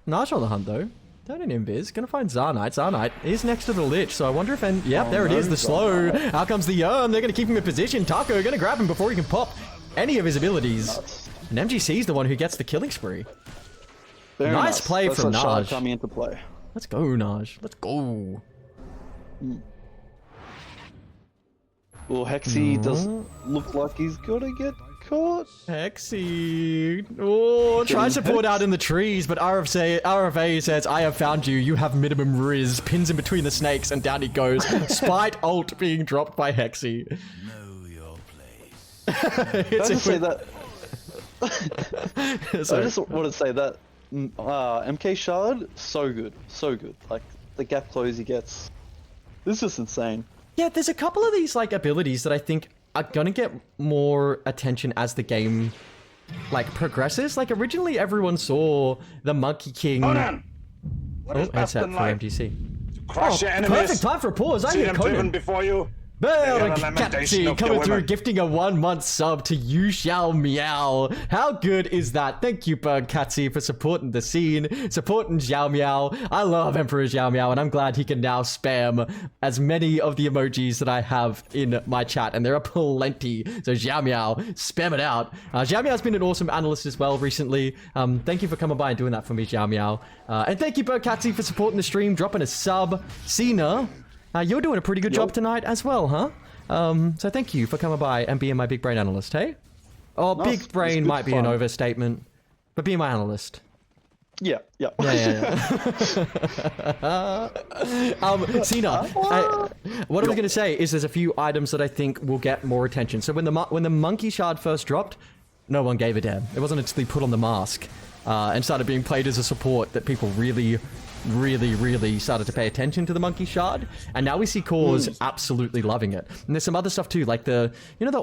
Nash on the hunt though. Down in Invis. Gonna find Zarnite. Zarnite is next to the Lich, so I wonder if... Yep, there it is. The slow. Out comes the Urn. They're gonna keep him in position. Taco gonna grab him before he can pop any of his abilities. Nuts. And MGC's the one who gets the killing spree. Very Nice play That's from that shard Naj. coming into play. Let's go, Naj. Let's go. Well, Hexy doesn't look like he's gonna get caught. Hexy. Oh, try support out in the trees, but RFA says, I have found you. You have minimum Riz. Pins in between the snakes, and down he goes. Spite ult being dropped by Hexy. Know your place. Can I just say that? So, I just want to say that MK Shard, so good. Like, the gap close he gets. This is just insane. yeah, there's a couple of these like abilities that I think are gonna get more attention as the game like progresses. Like originally everyone saw the Monkey King. Hold on. What is best headset in for life? MGC. Crush your enemies. Perfect time for a pause. I See hear them driven Conan. before you. Bell They are a lamentation Catchy of the coming through, women. gifting a 1-month sub to You Shall Meow. How good is that? Thank you, Bird Catsy, for supporting the scene, supporting Xiao Meow. I love Emperor Xiao Meow, and I'm glad he can now spam as many of the emojis that I have in my chat, and there are plenty. So Xiao Meow, spam it out. Xiao Meow's been an awesome analyst as well recently. Thank you for coming by and doing that for me, Xiao Meow. And thank you, Bird Catsy, for supporting the stream, dropping a sub. Cena, you're doing a pretty good job tonight as well, huh? So thank you for coming by and being my big brain analyst, hey? Oh, Nice. big brain It's good might be an fun. overstatement, but be my analyst. Yeah. Yeah. Cena, what I was going to say is there's a few items that I think will get more attention. So when the Monkey Shard first dropped, no one gave a damn. It wasn't until he put on the mask and started being played as a support that people really started to pay attention to the Monkey Shard, and now we see cores absolutely loving it. And there's some other stuff too, like the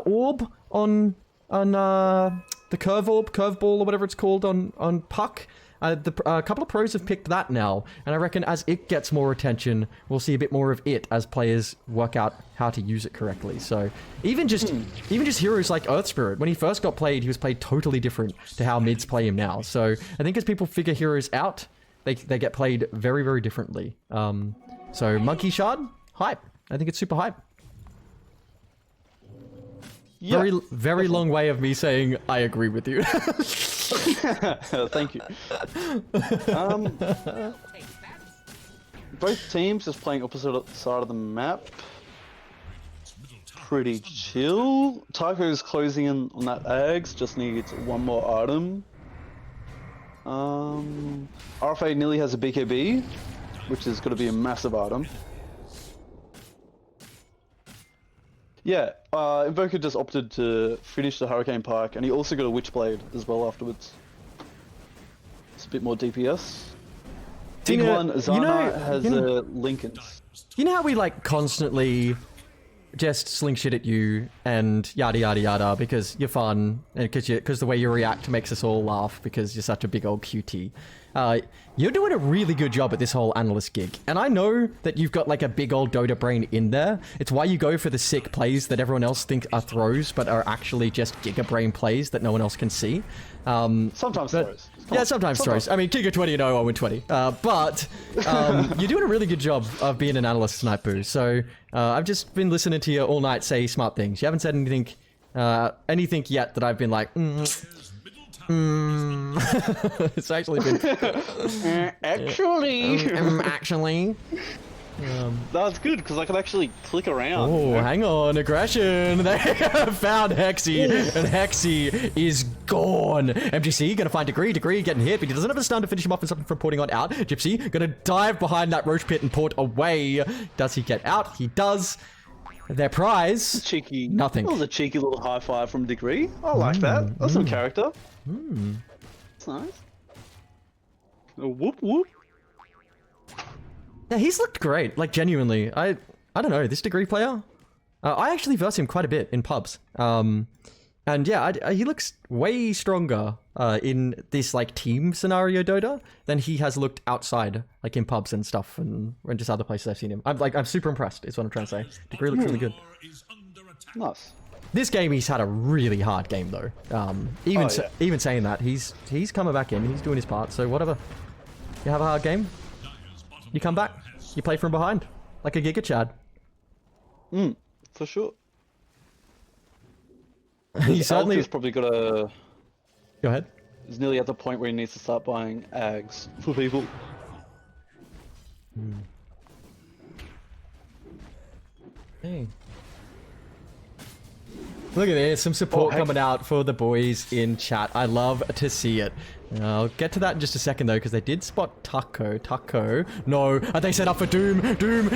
orb on the curveball or whatever it's called on Puck. A couple of pros have picked that now, and I reckon as it gets more attention, we'll see a bit more of it as players work out how to use it correctly. So even just heroes like Earth Spirit, when he first got played, he was played totally different to how mids play him now. So I think as people figure heroes out, they get played very, very differently. So Monkey Shard, hype. I think it's super hype. Yeah. Very long way of me saying I agree with you. Thank you. Both teams just playing opposite side of the map. Pretty chill. Tycho's closing in on that Ags, just needs one more item. RFA nearly has a BKB, which is going to be a massive item. Yeah, Invoker just opted to finish the Hurricane Pike, and he also got a Witchblade as well afterwards. It's a bit more DPS. Big one, Zana has a Lincoln's. You know how we like constantly just sling shit at you and yada yada yada because you're fun and because the way you react makes us all laugh because you're such a big old cutie. You're doing a really good job at this whole analyst gig, and I know that you've got like a big old Dota brain in there. It's why you go for the sick plays that everyone else think are throws but are actually just Giga brain plays that no one else can see. Sometimes throws. Yeah, sometimes throws. I mean, Giga 20 and 0, 0-20. But you're doing a really good job of being an analyst tonight, Boo. So I've just been listening to you all night say smart things. You haven't said anything yet that I've been like, It's actually been... Actually. That's good, because I can actually click around. Oh, hang on. Aggression. They found Hexy, and Hexy is gone. MGC gonna find Degree getting hit, but he doesn't have a stun to finish him off and something from porting on out. Gypsy gonna dive behind that Roach Pit and port away. Does he get out? He does. Their prize, cheeky. Nothing. That was a cheeky little high five from Degree. I like that. That's some character. That's nice. A whoop whoop. Yeah, he's looked great. Like, genuinely. I don't know, this Degree player? I actually verse him quite a bit in pubs. And yeah, he looks way stronger in this, like, team scenario Dota than he has looked outside, like, in pubs and stuff and just other places I've seen him. I'm super impressed, is what I'm trying to say. Degree looks really good. Nice. This game, he's had a really hard game, though. Even saying that, he's coming back in, he's doing his part, so whatever. You have a hard game, you come back, you play from behind, like a Giga Chad. For sure. He certainly... He's probably got a... Go ahead. He's nearly at the point where he needs to start buying Ags for people. Hey. Look at this, some support coming out for the boys in chat. I love to see it. I'll get to that in just a second though, because they did spot Taco. No, are they set up for Doom?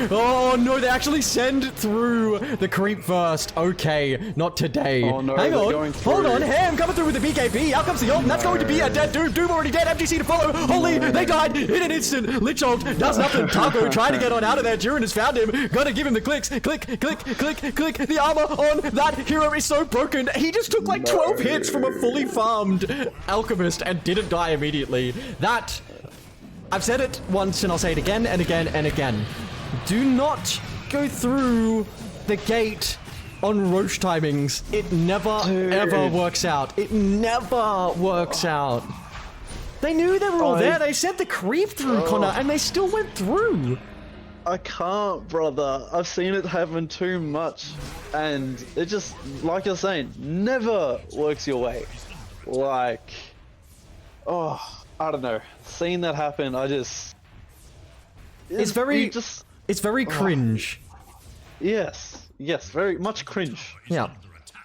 Oh no, they actually send through the creep first. Okay, not today. Oh no, hang on, hold on, Ham coming through with the BKB. Out comes the ult, and that's going to be a dead Doom. Doom already dead, MGC to follow. Holy, they died in an instant. Lich ult does nothing. Taco trying to get on out of there. Jiren has found him. Gotta give him the clicks. Click. The armor on that hero is so broken. He just took like 12 hits from a fully farmed Alchemist and didn't die immediately. That, I've said it once and I'll say it again and again and again. Do not go through the gate on Roche timings. It never ever works out. It never works out. They knew they were all there. They sent the creep through, Connor, and they still went through. I can't, brother. I've seen it happen too much. And it just, like you're saying, never works your way. Like, I don't know. Seeing that happen, I just... It's very cringe. Yes, very much cringe. Yeah.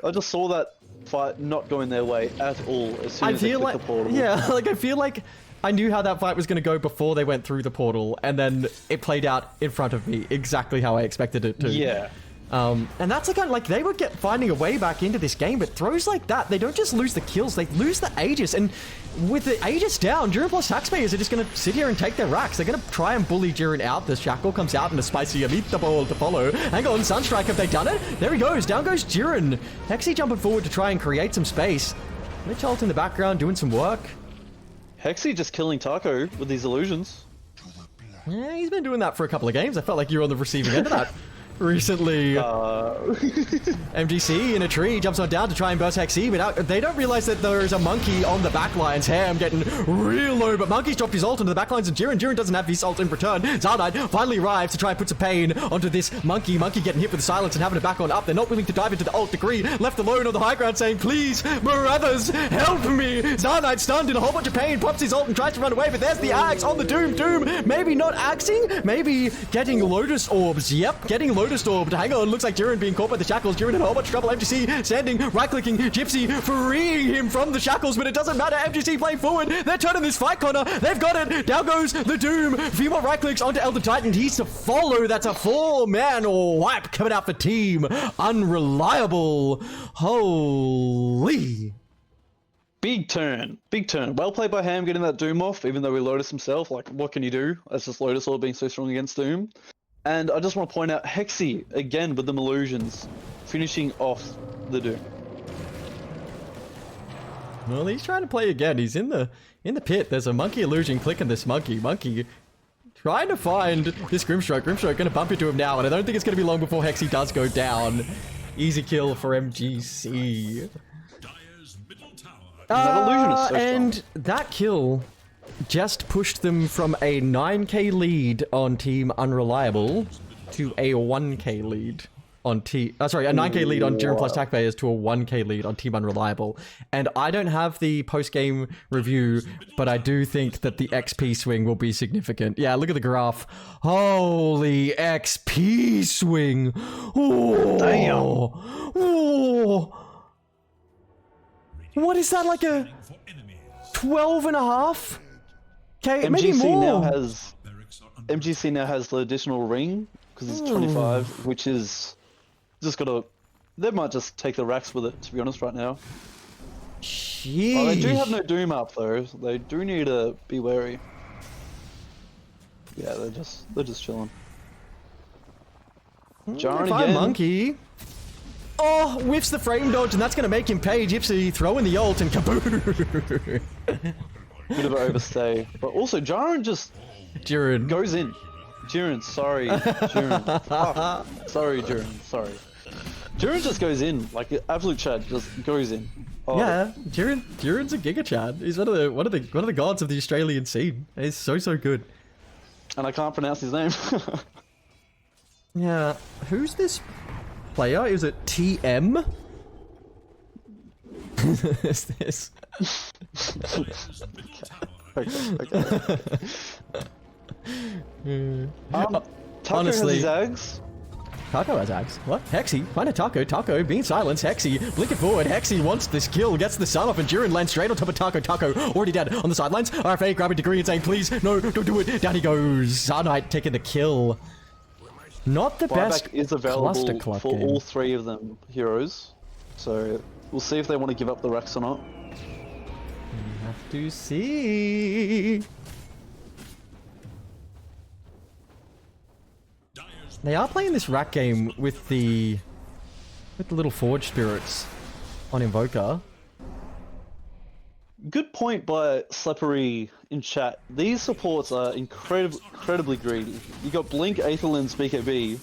I just saw that fight not going their way at all as soon as they clicked the portal. Yeah, like I feel like I knew how that fight was going to go before they went through the portal, and then it played out in front of me exactly how I expected it to. Yeah. And that's again, like, they would get finding a way back into this game, but throws like that, they don't just lose the kills, they lose the Aegis, and with the Aegis down, Jiren plus taxpayers are just going to sit here and take their racks. They're going to try and bully Jiren out. The Shackle comes out and a spicy meatball to follow. Hang on, Sunstrike, have they done it? There he goes, down goes Jiren. Hexy jumping forward to try and create some space. Mitch Holt in the background doing some work. Hexy just killing Taco with these illusions. Yeah, he's been doing that for a couple of games. I felt like you were on the receiving end of that. recently. MGC in a tree jumps on down to try and burst Hexy, but they don't realize that there is a monkey on the backlines. Ham getting real low, but Monkey's dropped his ult into the backlines, and Jiren doesn't have his ult in return. Zarnite finally arrives to try and put some pain onto this Monkey. Monkey getting hit with the silence and having to back on up. They're not willing to dive into the ult degree. Left alone on the high ground saying, please, brothers, help me. Zarnite stunned in a whole bunch of pain, pops his ult and tries to run away, but there's the axe on the Doom. Maybe not axing, maybe getting Lotus Orbs. Yep, getting Lotus Orbed. Hang on, looks like Jiren being caught by the shackles. Jiren in a whole bunch of trouble. MGC standing, right-clicking, Gypsy freeing him from the shackles, but it doesn't matter. MGC playing forward. They're turning this fight corner. They've got it. Down goes the Doom. A few more right-clicks onto Elder Titan. He's to follow. That's a 4-man wipe coming out for Team Unreliable. Holy... Big turn. Well played by Ham getting that Doom off, even though he Lotus himself. Like, what can you do? That's just Lotus Orb being so strong against Doom. And I just want to point out Hexy, again with the illusions, finishing off the Doom. Well, he's trying to play again. He's in the pit. There's a monkey illusion clicking this monkey. Monkey trying to find this Grimstroke. Grimstroke going to bump into him now, and I don't think it's going to be long before Hexy does go down. Easy kill for MGC. And that kill just pushed them from a 9k lead on Team Unreliable to a 1k lead on a 9k lead on Jiren plus taxpayers to a 1k lead on Team Unreliable. And I don't have the post-game review, but I do think that the XP swing will be significant. Yeah, look at the graph. Holy XP swing. Oh, damn. Oh. What is that, like a 12.5? Okay, maybe more. MGC now has the additional ring, because it's 25, which is just gotta... They might just take the racks with it, to be honest, right now. Jeez. Oh, they do have no Doom up, though. They do need to be wary. Yeah, they're just chilling. Jiren again. Monkey. Oh, whiffs the frame dodge, and that's going to make him pay. Gypsy throwing the ult and kaboom. Bit of an overstay. But also, Jiren just goes in. Jiren, sorry. Jiren. Fuck. Sorry, Jiren. Sorry. Jiren just goes in. Like, absolute Chad just goes in. Oh. Yeah, Jiren's a Giga Chad. He's one of the gods of the Australian scene. He's so good. And I can't pronounce his name. Yeah. Who's this player? Is it TM? Is this? Okay. Taco Honestly, has his eggs. Taco has Ags. What? Hexy, find a Taco. Taco being silenced. Hexy, blinking forward. Hexy wants this kill, gets the sun off, and Jiren lands straight on top of Taco. Taco already dead on the sidelines. RFA grabbing degree and saying, please, no, don't do it. Down he goes. Zarnite taking the kill. Not the best is available cluster club for game. all three of them heroes. So we'll see if they want to give up the Rex or not. We have to see. They are playing this rack game with the little Forge Spirits on Invoker. Good point by Slippery in chat. These supports are incredibly greedy. You got Blink, Aetherlins, BKB,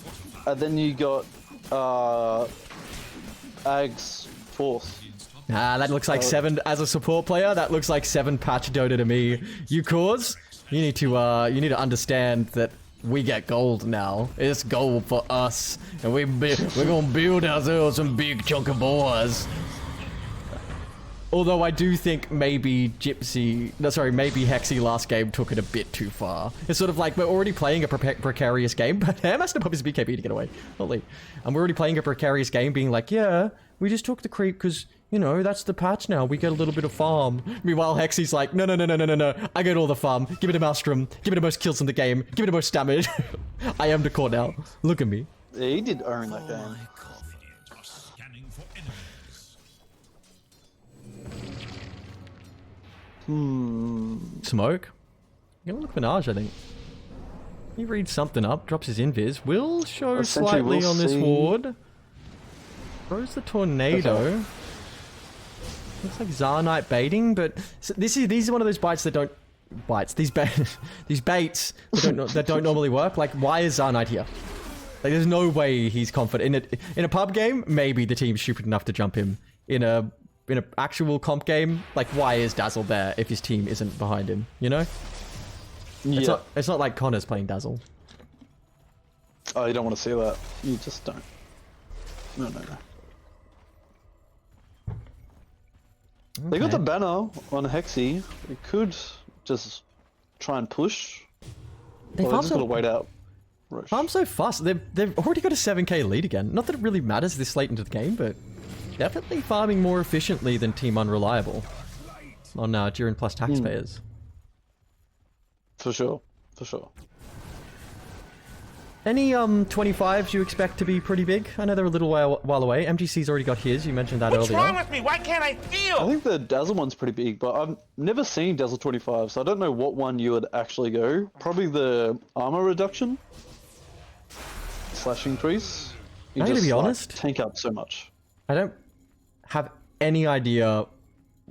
and then you got Ags, Force. Ah, that looks like 7 as a support player. That looks like 7 patch Dota to me. You cause you need to understand that we get gold now. It's gold for us, and we're gonna build ourselves some big chunk of boys. Although I do think maybe maybe Hexy last game took it a bit too far. It's sort of like we're already playing a precarious game, but Ham has to pop his BKB to get away. Holy. And we're already playing a precarious game being like, yeah, we just took the creep because, you know, that's the patch now. We get a little bit of farm. Meanwhile, Hexy's like, no. I get all the farm. Give me the Maelstrom. Give me the most kills in the game. Give me the most damage. I am the core now. Look at me. Yeah, he did earn that game. Smoke? Gonna look Menage, I think. He reads something up, drops his invis. Will show slightly on this ward. Throws the tornado. Looks like Zarnite baiting, but these are one of those bites that don't these baits that don't normally work. Like, why is Zarnite here? Like, there's no way he's confident. In a pub game, maybe the team's stupid enough to jump him. In a actual comp game, like, why is Dazzle there if his team isn't behind him, you know? Yeah. It's not like Connor's playing Dazzle. Oh, you don't want to see that. You just don't. No. They got the banner on Hexy. We could just try and push. They Just gotta wait out. I'm so fast. They've already got a 7k lead again. Not that it really matters this late into the game, but definitely farming more efficiently than Team Unreliable on Jiren plus taxpayers. For sure. Any 25s you expect to be pretty big? I know they're a little while away. MGC's already got his. You mentioned that What's earlier. wrong with me? Why can't I feel? I think the Dazzle one's pretty big, but I've never seen Dazzle 25, so I don't know what one you would actually go. Probably the armor reduction / increase. You I'm gonna just, be like, honest. tank up so much. I don't have any idea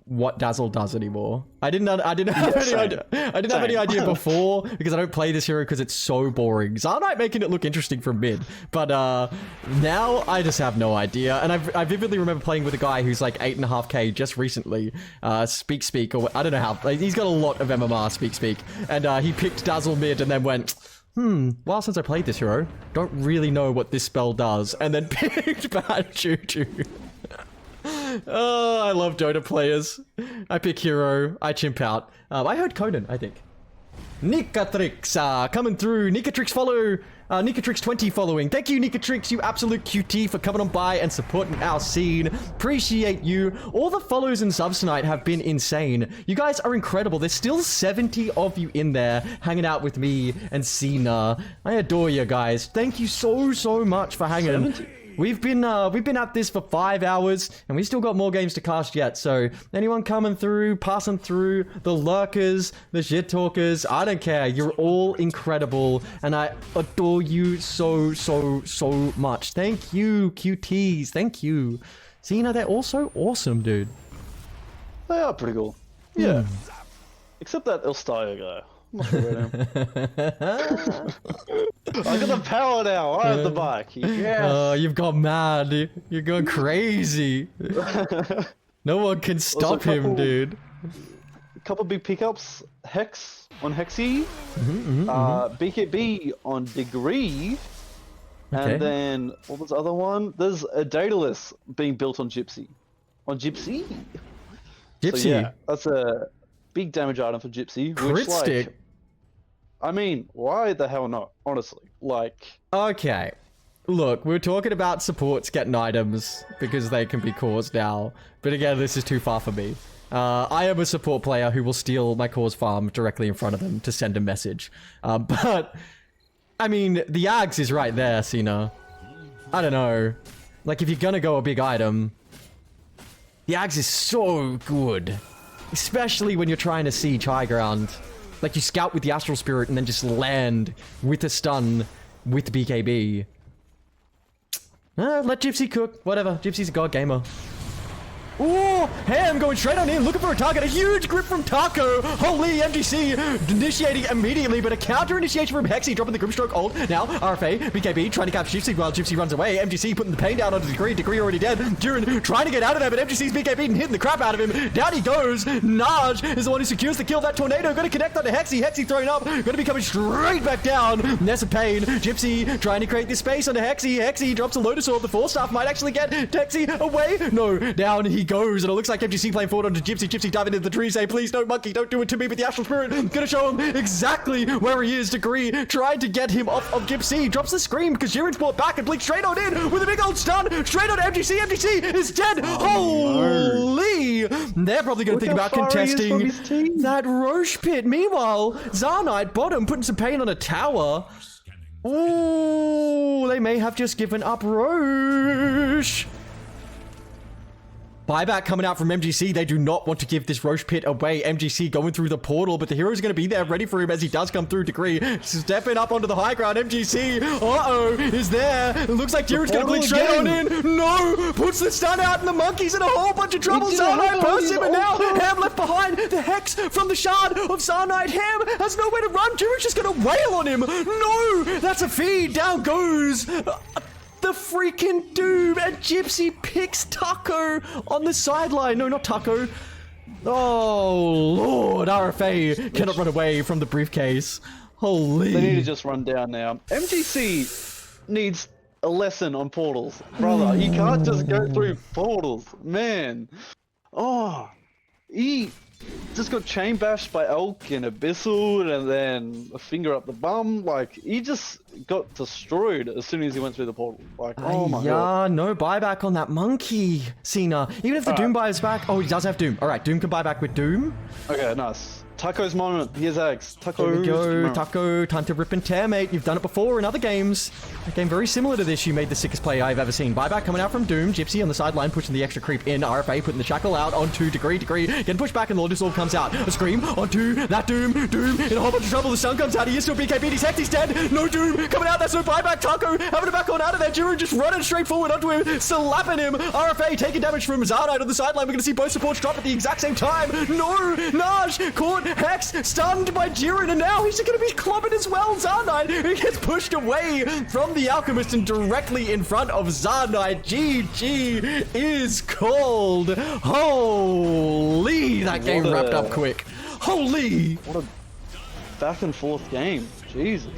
what Dazzle does anymore. I didn't have any idea. I didn't have any idea before because I don't play this hero because it's so boring. Zarnite making it look interesting from mid, but now I just have no idea. And I vividly remember playing with a guy who's like 8.5k just recently. Speak, or I don't know how. Like, he's got a lot of MMR. Speak, and he picked Dazzle mid and then went, well, since I played this hero, don't really know what this spell does, and then picked bad Juju. Oh, I love Dota players. I pick hero, I chimp out. I heard Conan, I think. Nikatrix, coming through. Nikatrix follow. Nikatrix20 following. Thank you, Nikatrix, you absolute QT, for coming on by and supporting our scene. Appreciate you. All the follows and subs tonight have been insane. You guys are incredible. There's still 70 of you in there hanging out with me and Cena. I adore you guys. Thank you so much for hanging. 70? We've been at this for 5 hours, and we still got more games to cast yet. So anyone coming through, passing through, the lurkers, the shit talkers, I don't care. You're all incredible, and I adore you so much. Thank you, QTs. Thank you. Cena, they're also awesome, dude. They are pretty cool. Yeah. Except that Elstaya guy. I'm not sure about him. I got the power now. I have the bike. Yes. You've gone mad. You're going crazy. No one can stop him, dude. A couple big pickups. Hex on Hexy. BKB on Degree. Okay. And then, what was the other one? There's a Daedalus being built on Gypsy. On Gypsy? Gypsy. So, yeah, that's a big damage item for Gypsy. Crit Which, like, stick. I mean, why the hell not? Honestly, like. Okay. Look, we're talking about supports getting items because they can be cores now. But again, this is too far for me. I am a support player who will steal my cores farm directly in front of them to send a message. But, I mean, the Ags is right there, Cena. I don't know. Like, if you're gonna go a big item, the Ags is so good. Especially when you're trying to siege high ground. Like, you scout with the Astral Spirit and then just land with a stun with BKB. Let Gypsy cook. Whatever. Gypsy's a god gamer. Ooh, Ham going straight on in, looking for a target. A huge grip from Taco. Holy, MGC initiating immediately, but a counter initiation from Hexy, dropping the Grimstroke ult. Now, RFA, BKB trying to cap Gypsy while Gypsy runs away. MGC putting the pain down onto Degree. Degree already dead. Jiren trying to get out of there, but MGC's BKB hitting the crap out of him. Down he goes. Naj is the one who secures the kill. That tornado going to connect onto Hexy. Hexy throwing up, going to be coming straight back down. Nessa Pain. Gypsy trying to create this space onto Hexy. Hexy drops a Lotus Orb. The 4-staff might actually get Hexy away. No, down he goes, and it looks like MGC playing forward onto Gypsy. Gypsy diving into the tree, saying, please, no, monkey, don't do it to me, but the Astral Spirit gonna show him exactly where he is. Degree trying to get him off of Gypsy. Drops the scream because Jiren's brought back and blinks straight on in with a big old stun. Straight on MGC. MGC is dead. Holy! They're probably gonna think about contesting that Roche pit. Meanwhile, Zarnite bottom putting some pain on a tower. Ooh, they may have just given up Roche. Buyback coming out from MGC. They do not want to give this Roche Pit away. MGC going through the portal, but the hero's going to be there ready for him as he does come through. Degree stepping up onto the high ground. MGC, uh-oh, is there. It looks like Jiren's going to blink straight on in. No! Puts the stun out, and the monkey's in a whole bunch of trouble. Zarnite bursts him, and now Ham left behind. The Hex from the shard of Zarnite. Ham has nowhere to run. Jiren's just going to wail on him. No! That's a feed. Down goes the freaking Doom, and Gypsy picks Taco on the sideline. No, not Taco. Oh, Lord, RFA cannot run away from the briefcase. Holy. They need to just run down now. MGC needs a lesson on portals. Brother, you can't just go through portals. Man. Oh, he just got chain bashed by Elk and Abyssal, and then a finger up the bum. Like, he just got destroyed as soon as he went through the portal. Like, oh my god. No buyback on that monkey, Cena. Even if the Doom buys back. Oh, he does have Doom. All right, Doom can buy back with Doom. Okay, nice. Taco's moment. Here's Eggs. Taco. There we go. Taco, time to rip and tear, mate. You've done it before in other games. A game very similar to this. You made the sickest play I've ever seen. Buyback coming out from Doom. Gypsy on the sideline pushing the extra creep in. RFA putting the shackle out onto Degree. Degree getting pushed back, and the Lotus Orb comes out. A scream onto that Doom. Doom in a whole bunch of trouble. The sun comes out. He is still BKB. He's Hex. He's dead. No Doom coming out. That's no buyback. Taco having to back on out of there. Jiren just running straight forward onto him, slapping him. RFA taking damage from Zarnite on the sideline. We're going to see both supports drop at the exact same time. No! Naj caught. Hex stunned by Jiren, and now he's going to be clubbing as well. Zarnite, he gets pushed away from the Alchemist and directly in front of Zarnite. GG is called. Holy, that game wrapped up quick. Holy. What a back and forth game. Jesus.